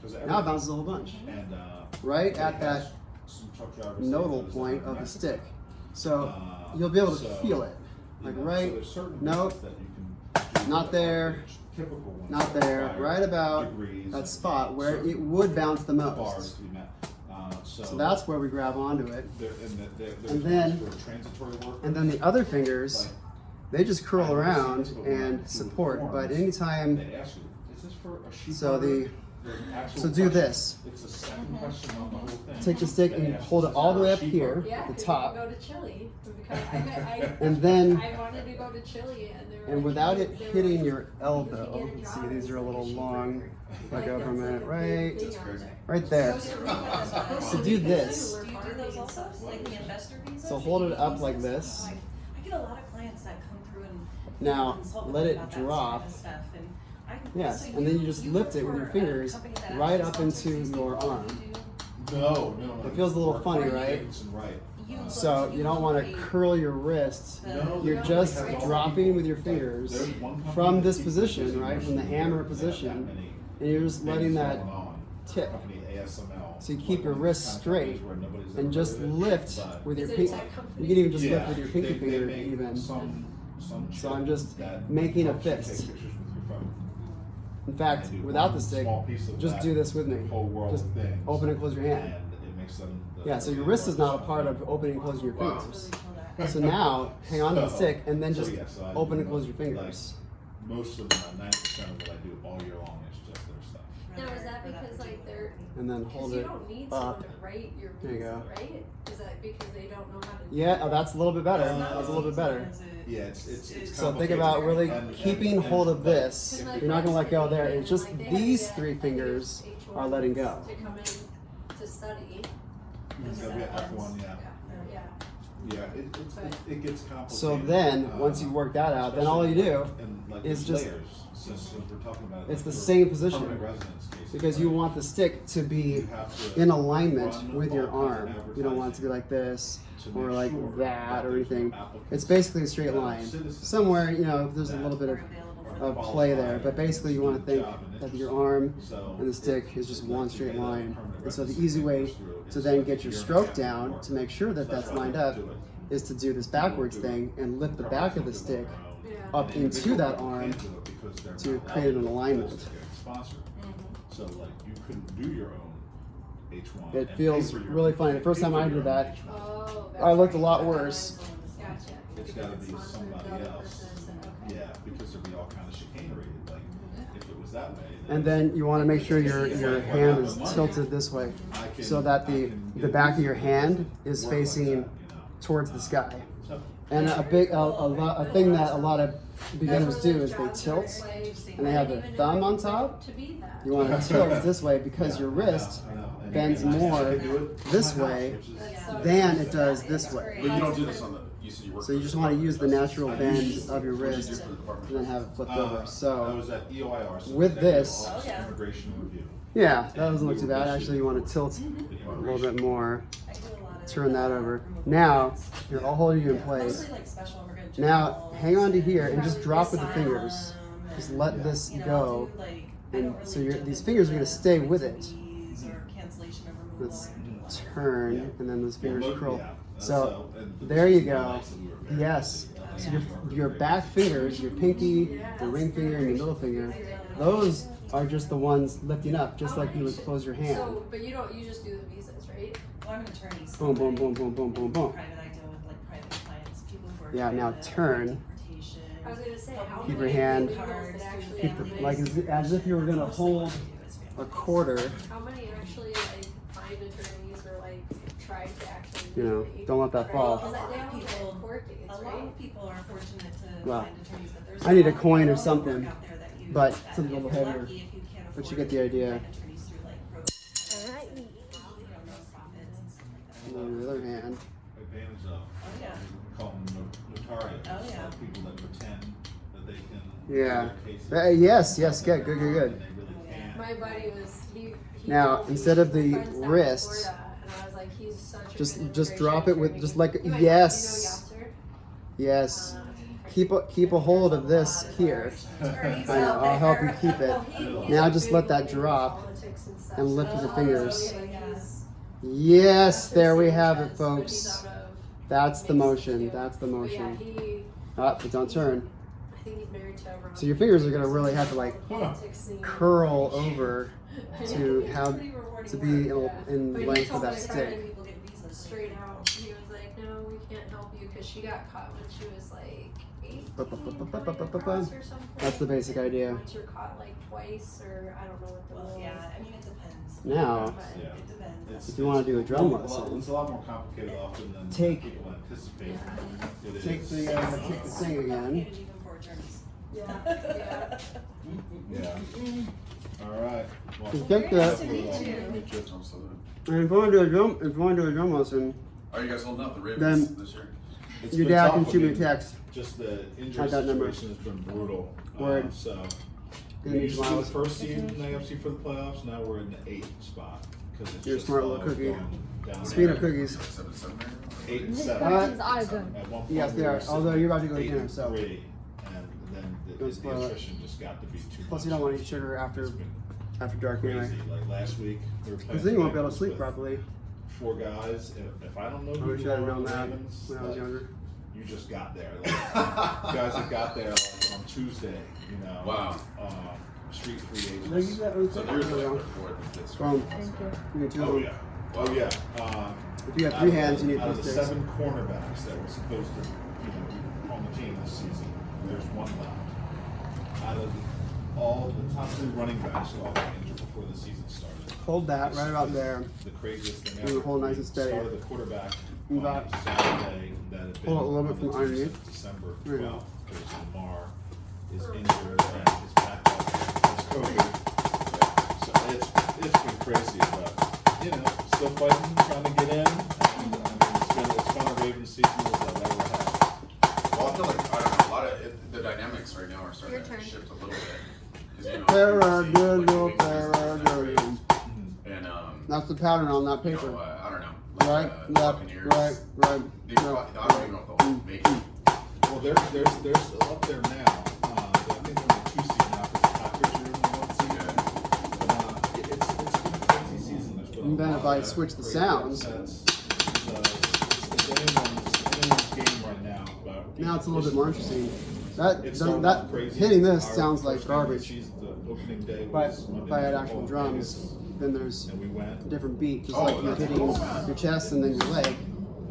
'cause now it everything- bounces a whole bunch. And Right they at have that some truck drivers nodal that point are of the Mexican. stick. So you'll be able to So, feel it. you Like know, right, so there's certain nope, things that you can do not that there, are typical ones not that there, require right about degrees that and spot where certain it would bounce the bars most. to be met. So that's where we grab onto it. There's And then- ones for transitory work. And then the other fingers, Like, they just curl I've around seen people and do support. forms. But anytime, They ask you, is this for a sheep so herder? the The actual so do question. this. It's a second question on the whole thing. Take the stick and They you ask, hold is it this all the for way a up sheep here, herder? Yeah, the 'cause top. you can go to Chile because I And then, I wanted to go to Chile and they were and like, without it they were hitting like, your you elbow, can get a let's job see, these as are a like little sheep long. herder. Let go Like, for a that's minute, like a big right, thing on there. right there. So do this. Do you do those also, like the investor visas? So the hold it union up like visas? this. Like, I get a lot of clients that come through and Now, consult with let me it about that drop. sort of stuff, and Yes, so and then you just lift it with your work for a fingers company that right actually up into sponsors your people arm. to do- No. It feels a little Work funny, for right? Davidson, right. So you don't want to curl your wrists. No, You're no, just they have all dropping people. with your Like, fingers there's one company from that this keeps position, producing right, from the machines hammer that have that position, many and you're just letting things that going on. tip. Company ASML. So you keep Like your one of wrists these kind of straight companies where nobody's and ever just heard of it, lift but- with your Is it a pinky. tech company? You can even just Yeah, lift with your pinky they finger make even. Some So I'm chip just that making a helps you fist. take pictures with your phone. In fact, They do without one the stick, small piece of just that do this with me. whole world Just of things, open and close your hand. and it makes them Yeah, so your wrist is not a part of opening and closing your fingers. So now, hang on to the stick and then just I open do and close your like, fingers. most of 90% of what I do all year long is just their stuff. Now is that because like they're And then because hold you it don't need someone up. to write your There you visa, go. right? Is that because they don't know how to do Yeah, it? oh, that's a little bit better. That's a little bit better. Yeah, it's So think about really And- keeping and- hold of and- this. Because You're not gonna let go there. It's just like, they had to these get, three I think, fingers H1s are letting go. To come in to study. It's gonna be an F1, yeah. Yeah. Yeah, it gets complicated. So then, once you work that out, then all you do and, like, is there's just- layers, since we're talking about it, it's the like, for same position. permanent residence cases, because you right? want the stick to be You have to in alignment run with your all kinds arm. of You don't want it to be like this to or make like sure that or there's no anything. applicants It's basically a straight that are line. citizens Somewhere, there's a that little bit are of play there, qualified but basically you want to do the think job and that your interested. arm So and the stick it- is just it one lets you straight get a line. permanent And so the residency easy way papers through to is then like get your a year and a stroke half down work. to make sure that So that's why we lined don't up do it. is to do this backwards thing and lift the back of the stick Yeah. up And into that individual arm can't do it because they're to not create an eligible alignment. because they're getting sponsored. So like you couldn't do your own H1. It and feels pay for your- really funny. The first pay time for I your did own that, H1. Oh, I looked a right. lot worse. Gotcha. It's gotta be somebody else. Yeah, because there'd be all kind of chicanery. Like if it was that way. And then you want to make sure your hand is tilted this way I can- so that I the can the get back of this your hand is work like facing that, towards the sky. So, And a thing that a lot of beginners do is they tilt, and they have their thumb on top. You want to tilt this way because your wrist bends more this way than it does this way. But you don't do this on the, you said you work. So you just want to use the natural bend of your wrist and then have it flipped over. I So was at EOIR. So with this, Oh, yeah. Immigration review. yeah, that doesn't look too bad. Actually, you want to tilt a little bit more. I do a lot of Turn that over. Now, here, I'll hold you in place. mostly like special immigrant Now, journals, hang on to here and just drop with the asylum, fingers. Just let this you know, go. I'll do, like, I And don't so really these do fingers are going to stay with it. fees or cancellation of removal Let's or anything like that. turn, and then those fingers Look, curl. yeah, that's, So, and there you this is go. nice that we were very Yes. busy. So your back fingers, your pinky, your ring finger, and your middle finger, those are just the ones lifting up, just like you would close your hand. So, but you just do the visas, right? Well, I'm an attorney, so Boom, boom, I- boom, boom, boom, boom, boom. Private, I deal with like private clients, people who are Yeah, now private, turn. deportation, I was gonna say, how Keep many your hand- illegals cards, that actually Keep have it, these- like as if you were going to hold a quarter. How many actually like find attorneys or like try to actually? You know, legally- don't let that fall. Because they don't People- get court dates, A lot right? of people are fortunate to Well, find attorneys, but there's I need a lot of coin or people something, out there that use but that. something a If little you're heavier. lucky, if you can't But you afford get the it, idea. find attorneys through like nonprofits and stuff like And that. then the other hand. Advantage of. Oh, yeah. We call them notarios. Oh, yeah. Like people that pretend that they can. Yeah. do their cases. Yes, good, good, good, good. And they really can't. My buddy was he Now, told me instead of he the has friends down in wrist, Florida, and I was like, he's such a just- good just drop immigration it with- attorney. just like- You might yes. know Yasser? Yes. Keep a hold of this here. I know, I'll help you keep it. Now just let that drop and lift with the fingers. Yes, there we have it, folks. That's the motion. That's the But yeah, motion. he, But don't turn. I think he's married to a So your fingers are gonna really have to like politics scene. curl over to It's have pretty rewarding to be work. in But he length for told that me stick. People get visas Straight out, he was like, "No, we can't help you," because she got caught when she was like 18, coming across or something. That's the basic idea. Once you're caught like twice, or I don't know what the Well, rule yeah, is. I mean, it depends. Now, But Yeah. It depends. if you want to do a drum lesson, It's a lot more complicated often than Take- people anticipate. It take is. the thing again. Complicated even for attorneys. Yeah, Yeah. All right. Well, Just get that. to meet you. And if you want to do a drum lesson, Are you guys holding out the Then- Ravens this year? it's your been dad tough. can I shoot me a mean, text. Just the injury At that number. situation has been brutal. Word. So Good we news, used to be the Miles. first seed in the AFC for the playoffs. Now we're in the 8th spot because it's You're a just smart all little cookie. going down. Speaking of cookies, 7-7 there? 8 and 7. Uh, At one point yes, they we were are. sitting Although you're about to go to 8 dinner, and so 3, and then Don't the spoil it. attrition just got to be too plus much. you don't want to eat sugar after It's been dark anyway. crazy. Like last week, we were playing. Because then you won't be able to the sleep Ravens properly. with 4 guys. If I don't know I who wish you I had are known on the that Ravens, when I was like, younger. you just got there. Like, guys that got there like on Tuesday, you know. Wow. Street free Did I give agents. you that? So there's like the fourth and fifth. Boom. You need two of Oh them. yeah. Oh yeah. If you have Out three of the- hands, you need out of three the sticks. 7 cornerbacks that were supposed to, be on the team this season, there's 1 left. Out of all the top 3 running backs who all got injured before the season started. Hold that right about there. The craziest thing You ever. hold nice and We steady. Started the quarterback You on got- a Saturday that had been Hold it a little bit on the from team underneath. since December There you 12th. Because Lamar is injured and his backup is COVID. So it's been crazy, but you know, still fighting, trying to get in. And it's been as fun a Ravens season as I've ever had. Well, I feel like, I don't know, a lot of the dynamics right now are starting Your to turn. shift a little bit. 'Cause, you know, Paradiddle, you see, like, the weaknesses paradiddle. And, That's the pattern on that you paper. know, I don't know. Right, the left, Buccaneers, right. they No. probably, I don't even know if they'll make it. Well, there's up there now. I think they're in the 2 seed now because the Packers are in the 1 seed. But it's been a crazy season. There's been a And then lot if I of switch the great sounds, upsets. It's anyone's game right now. But now it's a little bit more interesting. That It started that off crazy. hitting this Our sounds like first game of the garbage. season, the opening day But was if I had Monday actual Night drums, Vegas, then there's and we went. a different beat, just Oh, like you're that's hitting cool, man. your chest and then your leg,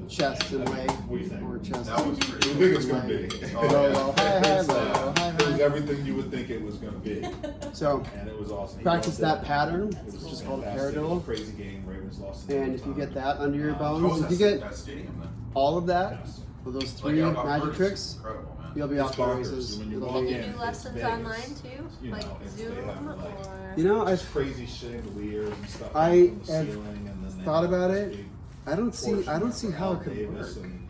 chest and leg, What do you think? or chest. That was What pretty do you cool. think it's gonna be? Oh, Low, yeah. low, high, high, It's, low, high, It was high. everything you would think it was gonna be, So and it was awesome. He practice loved that it. pattern, It was which is called a fantastic. It was paradiddle. a crazy game. Ravens lost. And if you get that under your How bones, was if you that, get that stadium then? all of that, for those Like, 3 I've heard magic it's tricks, incredible, man. you'll be It's off the bonkers. races. When you It'll walk be- in, Do it's lessons Vegas. online too? You know, Like it's- they Zoom have, like, or? You know, It's I've crazy chandeliers and stuff I from the have ceiling, and then they thought have about this it. big I don't see portion how it for could Davis, work. and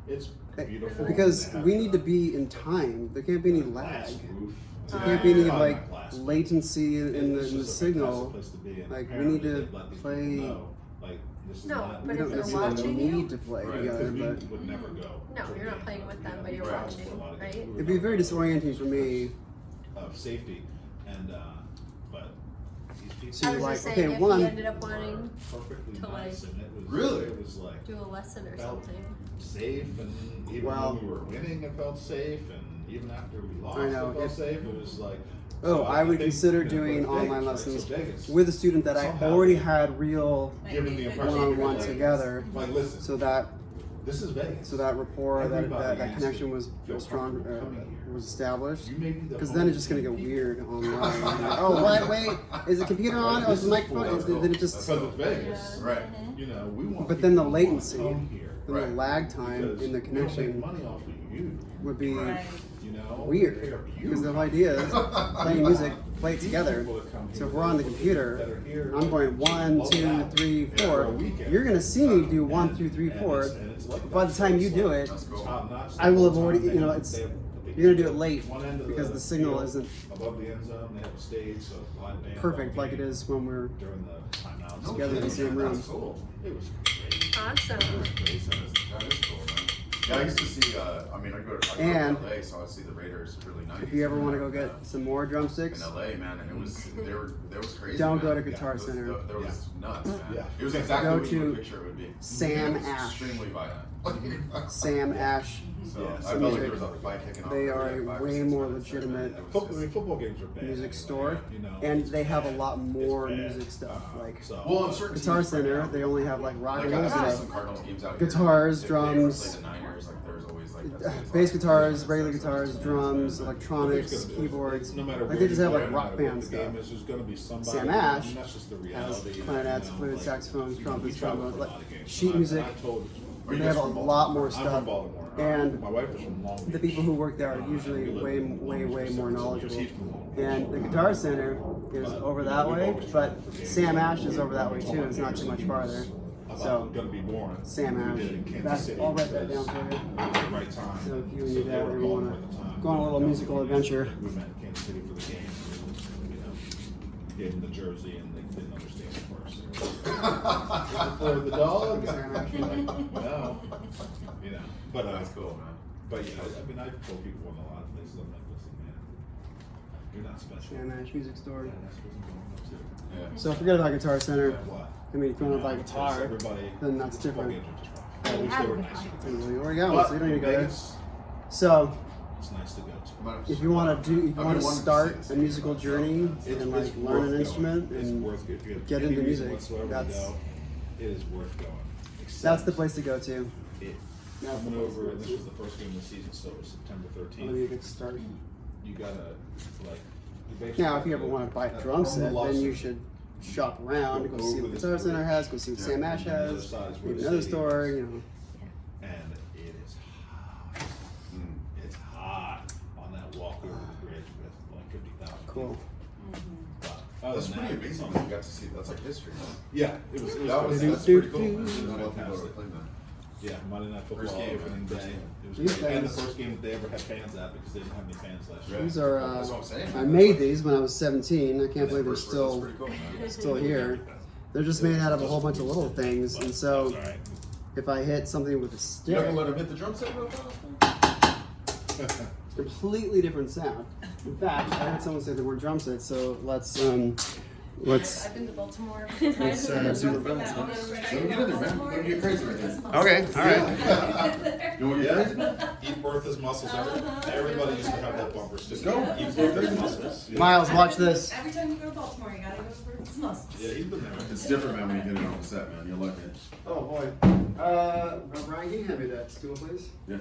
it's beautiful. Because They have we need to the- be in time. There can't be any the lag. glass roof. There can't be any Not like glass. latency in It's the just a fantastic signal. place to be, and Like, we apparently need to they've let these people play- know, like, this is No, not- We but don't if they're necessarily watching you? need to play Right, together, Because we but would never go. No, to a you're not game. playing with them, but We you're were watching, for a lot of right? games. We were it'd be not very playing disorienting for me. of safety, and but these people So I you're was like, just okay, saying, if one- you ended up wanting perfectly to, like, nice, and it was Really? it was like do a lesson or felt something. safe, and even Well- when we were winning, it felt safe, and even after we lost, I know, it felt if- safe. It was like. Oh, so I would think, consider you know, doing but Vegas, online right? So lessons Vegas, with a student that I somehow already had real given the impression one-on-one like, together, Like, listen, so that this is Vegas. rapport, that Everybody connection needs to feel was strong, comfortable coming here. was established. You may be the Because then it's just gonna get weird online. Like, oh, wait, is the computer on? Oh, is the microphone? Then it just, Because it's Vegas. Right. You know, we want. but then the people to latency, come here, then the Right. lag time because in the we don't connection make money off of you. would be Right. You know, weird. They are Because the beautiful. idea is playing music, play it These together. people that come So here, if we're on the that computer, are here, and I'm going 1, 2, 3, 4, you're gonna see me do 1, 2, 3, 4. By the time you do it, That's cool. I will have already, you know, it's, you're gonna do it late One end of because the signal field, isn't above the end zone. They have a stage, so live band perfect all like it game is when we're during the timeouts. No together in the kidding, same man, room. That's cool. It was crazy. Awesome. It was crazy. That is cool, man. Yeah, I used to see. I mean, I go to And LA, so I see the Raiders really nice. if you ever want to go get some more in drumsticks, LA, man, and it was there was crazy. Don't man. go to Guitar It was- Center. There was nuts, man. Yeah. It was exactly Go what you would to picture it would be. Sam It was Ash. Extremely violent. Sam Ash. So Yes. I felt like there was a fight kicking off. They every, are like, a 5 or way 6 more minutes. legitimate It was Football, I just- mean, football games are bad. music anyway, store, you know, and it's they have a bad. lot more It's bad. music stuff. Like So, Well, in certain Guitar teams right Center, now, they only have like rock and like roll I see stuff. some Cardinals games out Guitars, here. If they ever drums, play the Niners, like there's always like that's bass guitars, always regular that's guitars, always drums, bad. electronics, keyboards. No matter Like where they just you have go, like no rock matter band what the stuff. game is, there's gonna be somebody. Sam Ash and that's just the has reality. clarinets, you know, flutes, like, saxophones, you know, trumpets, we travel trombones, for a like lot of games. sheet And music. I told, Are you They have guys a from lot Baltimore? more I'm from stuff, Baltimore. and my wife is from Long Beach. the people who work there are usually We live way, in way, Long way Beach more for 7 years. knowledgeable. He's from Long Beach. And the Guitar Center is over that way, but Sam Ash is over that way too. It's not too much farther. So gonna be born. Sam We Ash, did it in Kansas that's, City I'll write that because down for you. It was the right time. So if you and So your they dad were ever in wanna Baltimore at the time. go on a little musical adventure. We met in Kansas City for the game. You know, gave them the jersey, and they didn't understand at first. For the dog. Sam Ash. No. You know, but That's cool, man. But yeah, I mean, I've told people in a lot of places, I'm like, listen, man, you're not special. Sam Ash Music Store. Yeah, that's what I'm going up to. Yeah. So forget about Guitar Center. What? I mean, if you want to buy a Because guitar, everybody, then that's football different. games are just fun. Yeah, At least have they were a nice. And you already got one, so you don't need to go there. Vegas, So it's nice to go to. if you want to do, if you I've want been to wanting to start see a this. musical journey and like It's learn worth an going. instrument It's and worth it. If you have get any into reason music, whatsoever to that's- go, it is worth going. that's the Except place to go to. it- That's the Coming place to over, go and this to. was the first game of the season, so it was September That'll be a 13th. good start. You gotta, like, you basically Now, if you have ever to- want to buy a from drum the set, loss then you of- should shop around, go see what Over Guitar this Center bridge. has, go see what Yeah. Sam Ash And the other has, side is where maybe the another stadium store, is. you know. And it is hot. Mm. It's hot on that walk over the bridge with like 50,000. Cool. That's pretty amazing that you got to see. That's like history, man. Yeah, it was. That was crazy. that's pretty cool, man. It was There's not a lot of people fantastic. that play that. Yeah, Monday Night Football First game, opening man. First day. game. It was These great. And the guys- first game that they ever had fans at because they didn't have any fans last year. Right. These are, That's what I'm saying, I man. made these when I was 17. I can't believe they're That's still pretty cool, man. still here. They're just made out of a whole bunch of little things, and so Alright. if I hit something with a You stick, ever let him hit the drum set real fast? it's a completely different sound. In fact, I heard someone say the word drum set, so let's I've been to Baltimore. let's see what Brennan's Let Let me get in there, man. Let me get crazy right now. Okay, all right. You want to get crazy? Yeah, eat Bertha's muscles. Everybody used to have that bumper sticker. Just go. Eat Bertha's muscles. Yeah. Miles, watch this. Every time you go to Baltimore, you gotta go for its muscles. Yeah, he's been there. It's different, man, when you get it on the set, man. You'll like it. Oh boy. Brian, can you hand me that stool, please? Yeah.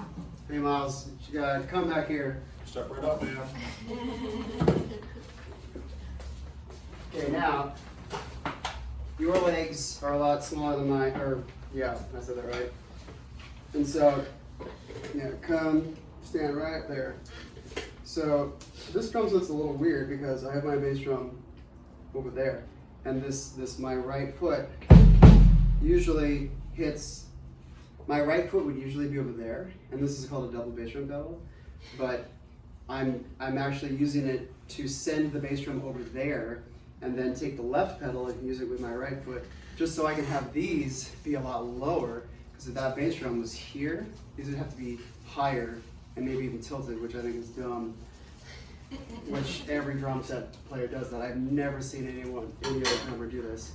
Hey, Miles, you gotta come back here. Step right up, man. Okay, now your legs are a lot smaller than mine. Or yeah, I said that right. And so Yeah, come stand right there. So this drum set's a little weird because I have my bass drum over there, and this my right foot usually hits. My right foot would usually be over there, and this is called a double bass drum pedal, but I'm actually using it to send the bass drum over there, and then take the left pedal and use it with my right foot, just so I can have these be a lot lower. Because if that bass drum was here, these would have to be higher and maybe even tilted, which I think is dumb. Which every drum set player does that. I've never seen any other drummer do this.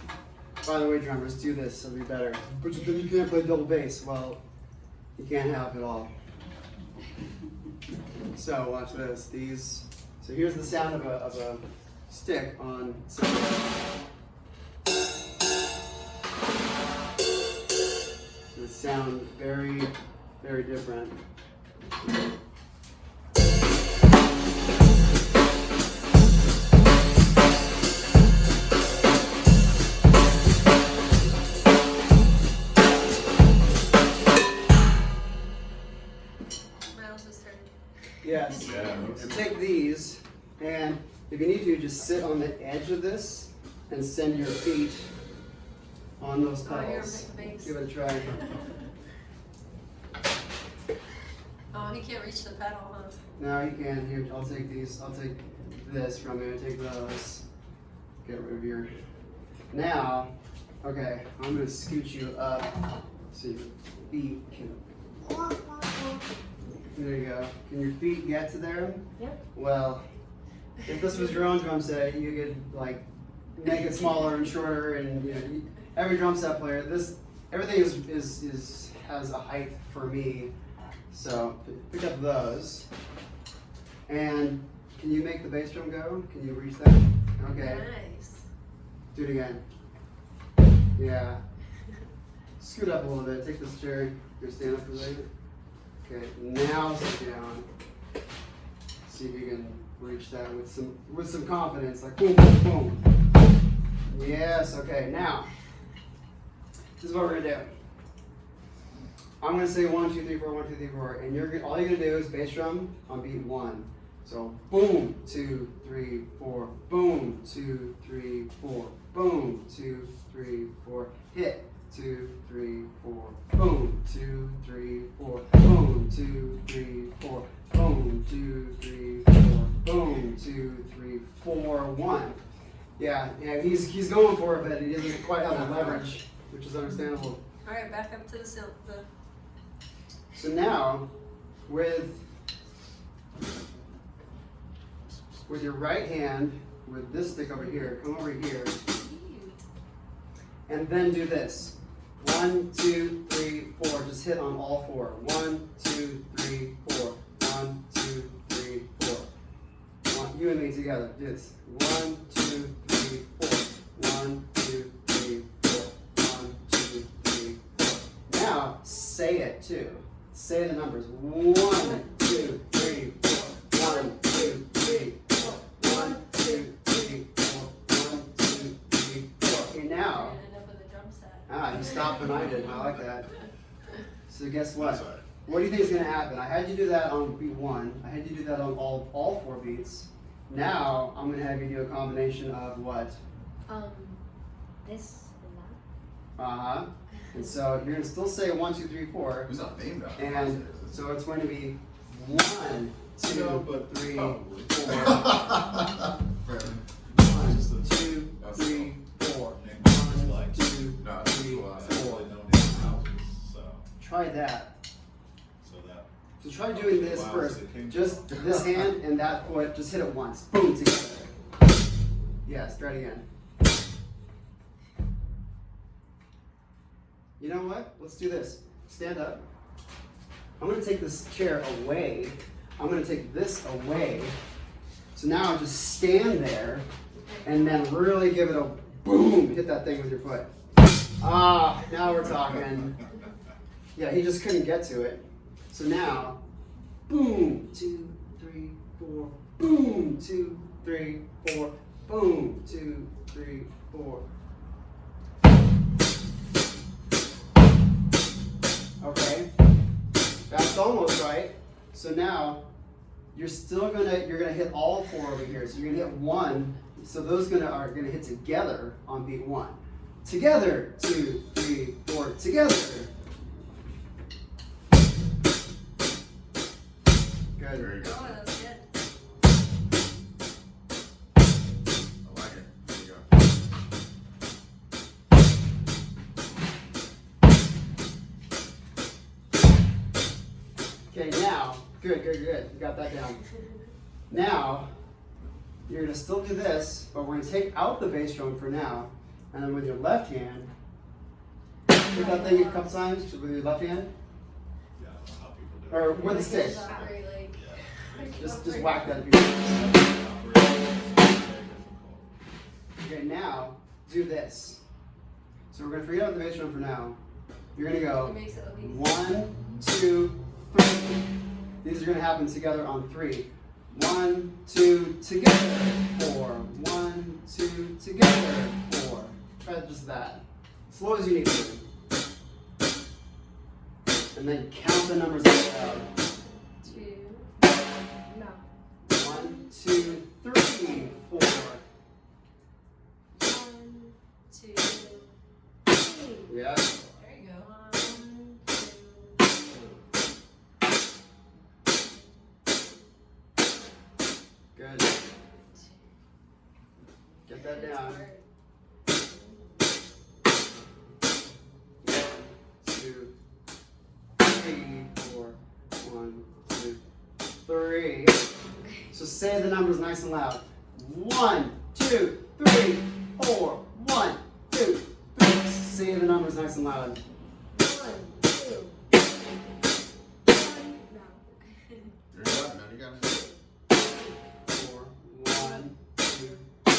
By the way, drummers, do this, it'll be better. But then you can't play double bass. Well, you can't have it all. So watch this. So here's the sound of a stick on. They sound very, very different. Miles' turn. Yes. Yeah. So take these, and if you need to, just sit on the edge of this and send your feet on those Oh, you're pedals. a big bass. Give it a try. Oh, he can't reach the pedal, huh? Now you can. Here, I'll take these. I'll take this from you. Take those. Get rid of your. Now, okay, I'm gonna scoot you up so your feet can. There you go. Can your feet get to there? Yep. Well, if this was your own drum set, you could like make it smaller and shorter, and every drum set player, everything has a height for me. So pick up those, and can you make the bass drum go? Can you reach that? Okay. Nice. Do it again. Yeah. Scoot up a little bit. Take this chair. You're gonna stand up for a second. Okay. Now sit down. See if you can reach that with some confidence. Like boom, boom, boom. Yes. Okay. Now, this is what we're gonna do. I'm gonna say 1, 2, 3, 4, 1, 2, 3, 4, and all you're gonna do is bass drum on beat 1. So boom, 2, 3, 4, boom, 2, 3, 4, boom, 2, 3, 4, hit, 2, 3, 4, boom, 2, 3, 4, boom, 2, 3, 4, boom, 2, 3, 4, boom, 2, 3, 4, 1. Yeah, he's going for it, but he doesn't quite have the leverage, which is understandable. All right, back up to the silk. So now, with your right hand, with this stick over here, come over here, and then do this. 1, 2, 3, 4. Just hit on all 4. 1, 2, 3, 4. 1, 2, 3, 4. You and me together. Do this. 1, 2, 3, 4. 1, 2, 3, 4. 1, 2, 3, 4. Now say it too. Say the numbers. 1, 2, 3, 4. 1, 2, 3, 4. 1, 2, 3, 4. 1, 2, 3, 4. Okay, now. End up with a drum set. You stopped when I did. I like that. So guess what? Sorry. What do you think is going to happen? I had you do that on beat 1. I had you do that on all 4 beats. Now I'm going to have you do a combination of what? This and that. Uh-huh. And so you're going to still say 1, 2, 3, 4. Who's not named after And so it's going to be 1, 2, No, but 3, probably. 4. Fair. 1, 2, 3, 4. 1, 2, No, 3, well, 4. They don't even houses, so Try that. that. So try doing this Wow, first. so it came- Just this hand and that foot, just hit it once. Boom, together. Yes, try it again. You know what? Let's do this. Stand up. I'm going to take this chair away. I'm going to take this away. So now just stand there and then really give it a boom. Hit that thing with your foot. Ah, now we're talking. Yeah, he just couldn't get to it. So now, boom, 2, 3, 4, boom, 2, 3, 4, boom, 2, 3, 4. Okay, back That's almost right. So now you're gonna hit all 4 over here. So you're gonna hit 1. So those are gonna hit together on beat 1. Together, 2, 3, 4, together. Good. There you go. Oh, that was good. I like it. There you go. Okay, now, good. You got that down. Now, you're gonna still do this, but we're gonna take out the bass drum for now, and then with your left hand, hit that thing a couple times with your left hand, Yeah, I don't know how people do it. or with the stick. Not very, like, Just whack that. If you want. Not really, it's very difficult. Okay, now do this. So we're gonna forget about the bass drum for now. You're gonna go it makes it look easy. 1, 2, 3. These are gonna happen together on 3. 1, 2, together. 4. 1, 2, together. 4. Try just that. Slow as you need to. And then count the numbers out loud. 2. No. 1, 2, 3, 4. 1, 2. 3. Yeah. There you go. 1, 2. Good. Get that down. 2, 3, 4. 1, 2, 3. So say the numbers nice and loud. 1, 2, 3, 4. 1, 2, 3. Say the numbers nice and loud. 1, 2. 1. No. You're good, man. You got it. 4. 1, 2. There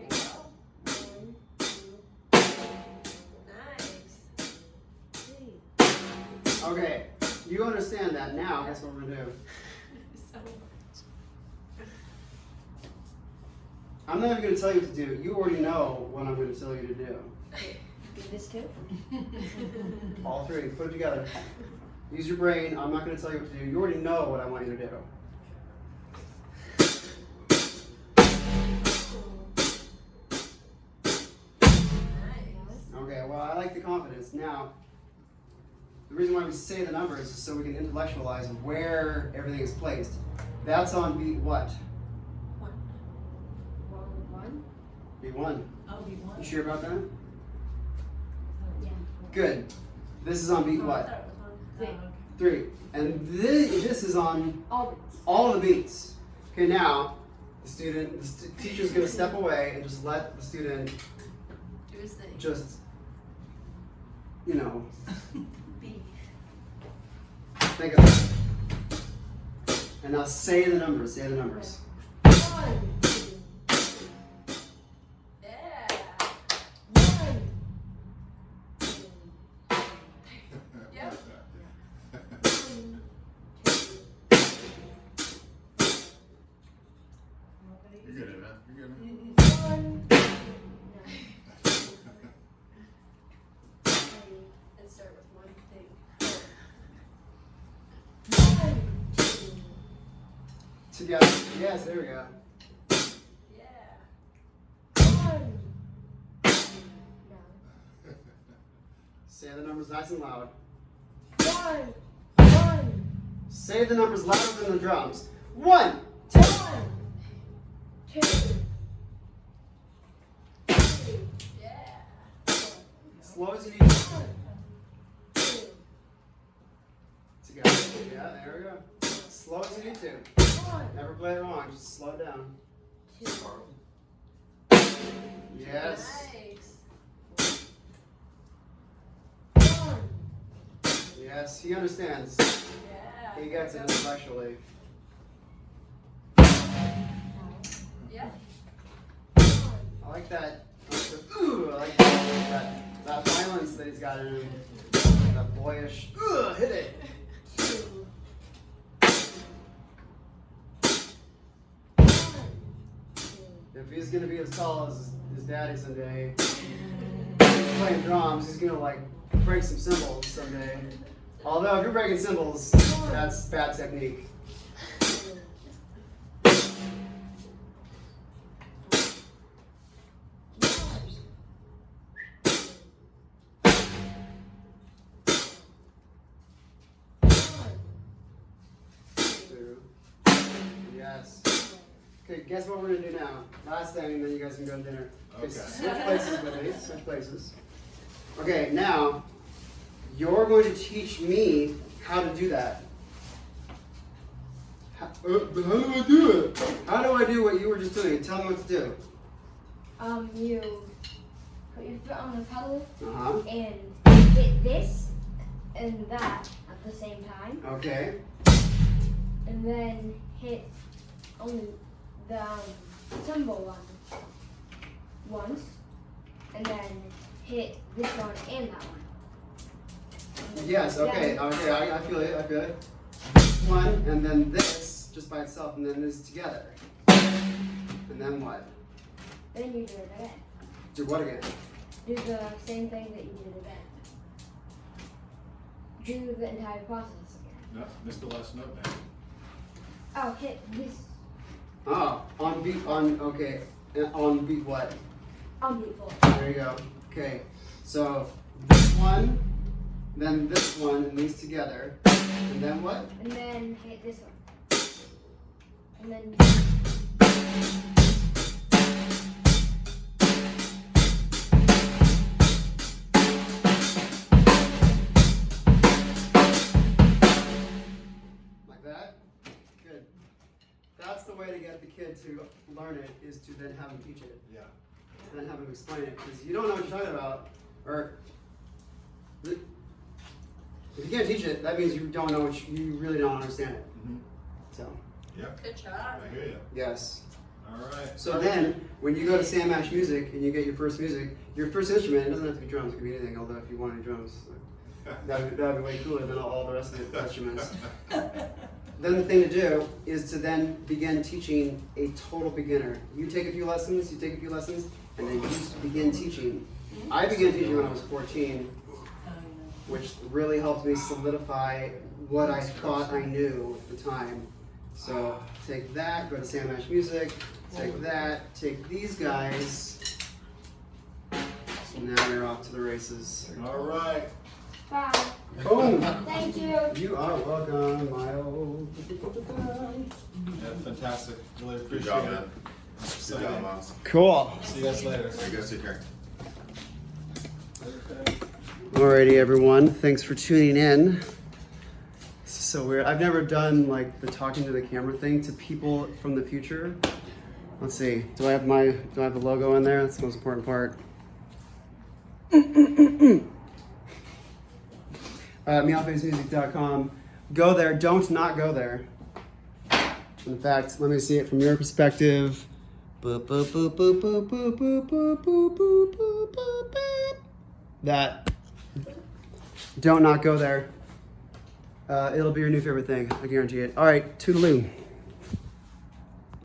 you go. 1, 2, Nice. 3. Okay, you understand that now. Guess what we're gonna do? So much. I'm not even gonna tell you what to do. You already know what I'm gonna tell you to do. Do this too? All 3. Put it together. Use your brain. I'm not gonna tell you what to do. You already know what I want you to do. Nice. Okay, well, I like the confidence. Now, the reason why we say the numbers is so we can intellectualize where everything is placed. That's on beat what? 1. 1. Beat 1. I'll be 1. You sure about that? Yeah. Good. This is on beat Oh, I what? thought it was 1. Three. Oh, okay. 3. And this is on All bits. all the beats. Okay, now, the teacher's gonna step away and just let the student Do his thing. just, you know, B. think of it. And now say the numbers. Say the numbers. 1, 2. Yeah. 1, 2. Yep. 1, 2. You're good, man. You're good. 1. No. 3. And start with 1 thing. 1, 2. Together. Yes, there we go. Yeah. 1. No. Say the numbers nice and loud. 1. 1. Say the numbers louder than the drums. 1, 2. 1. 2. 3. Yeah. Slow as you need to. 1. 2. Together. Yeah, there we go. Slow as you need to. 1. Never play it wrong. Just slow it down. 2. Yes. Nice. 1. Yes, he understands. Yeah. He gets it intellectually. Yeah. I like that. Ooh, I like that violence that he's got in him. That boyish. Ooh, hit it. 2. 1. If he's gonna be as tall as his daddy someday, playing drums, he's gonna like break some cymbals someday. Although if you're breaking cymbals, that's bad technique. Yes. Okay, guess what we're gonna do now? Last thing, and then you guys can go to dinner. Okay. Switch places with me. Switch places. Okay, now you're going to teach me how to do that. But how do I do it? How do I do what you were just doing? Tell me what to do. You put your foot on the pedal Uh-huh. and hit this and that at the same time, Okay. and then hit on the cymbal one once, and then hit this one and that one. And then Yes, okay, then- okay, I feel it, I feel it. This one, and then this, just by itself, and then this together. And then what? Then you do it again. Do what again? Do the same thing that you did again. Do the entire process again. No, missed the last note, man. Oh, hit this Oh, on beat, okay, on beat what? on beat 4. There you go. Okay, so this one, then this one, and these together, and then what? And then hit this one. And then Like that? Good. That's the way to get the kid to learn it, is to then have him teach it. Yeah. And then have him explain it, because you don't know what you're talking about, or if you can't teach it, that means you don't know what you really don't understand it. Mm-hmm. So, Yep, Good job. I hear you. yes. All right. So then, when you go to Sam Ash Music and you get your first instrument, it doesn't have to be drums, it could be anything, although if you wanted drums, that'd be way cooler than all the rest of the instruments. Then the thing to do is to then begin teaching a total beginner. You take a few lessons, and then you begin teaching. I began teaching when I was 14, which really helped me solidify what I thought I knew at the time. So take that, go to Sam Ash Music, take that, take these guys, and now you're off to the races. All right. bye. Boom! Thank you. You are welcome, my old. Yeah, fantastic. Really Good appreciate job, it. man. Good job, Miles. Cool. See you guys later. You guys take care. Alrighty, everyone. Thanks for tuning in. This is so weird. I've never done like the talking to the camera thing to people from the future. Let's see. Do I have the logo in there? That's the most important part. Meowfacemusic.com. Go there. Don't not go there. In fact, let me see it from your perspective. Boop, boop, boop, boop, boop, boop, boop, boop, boop, boop, boop, boop, boop. That. Don't not go there. It'll be your new favorite thing. I guarantee it. All right, toodaloo.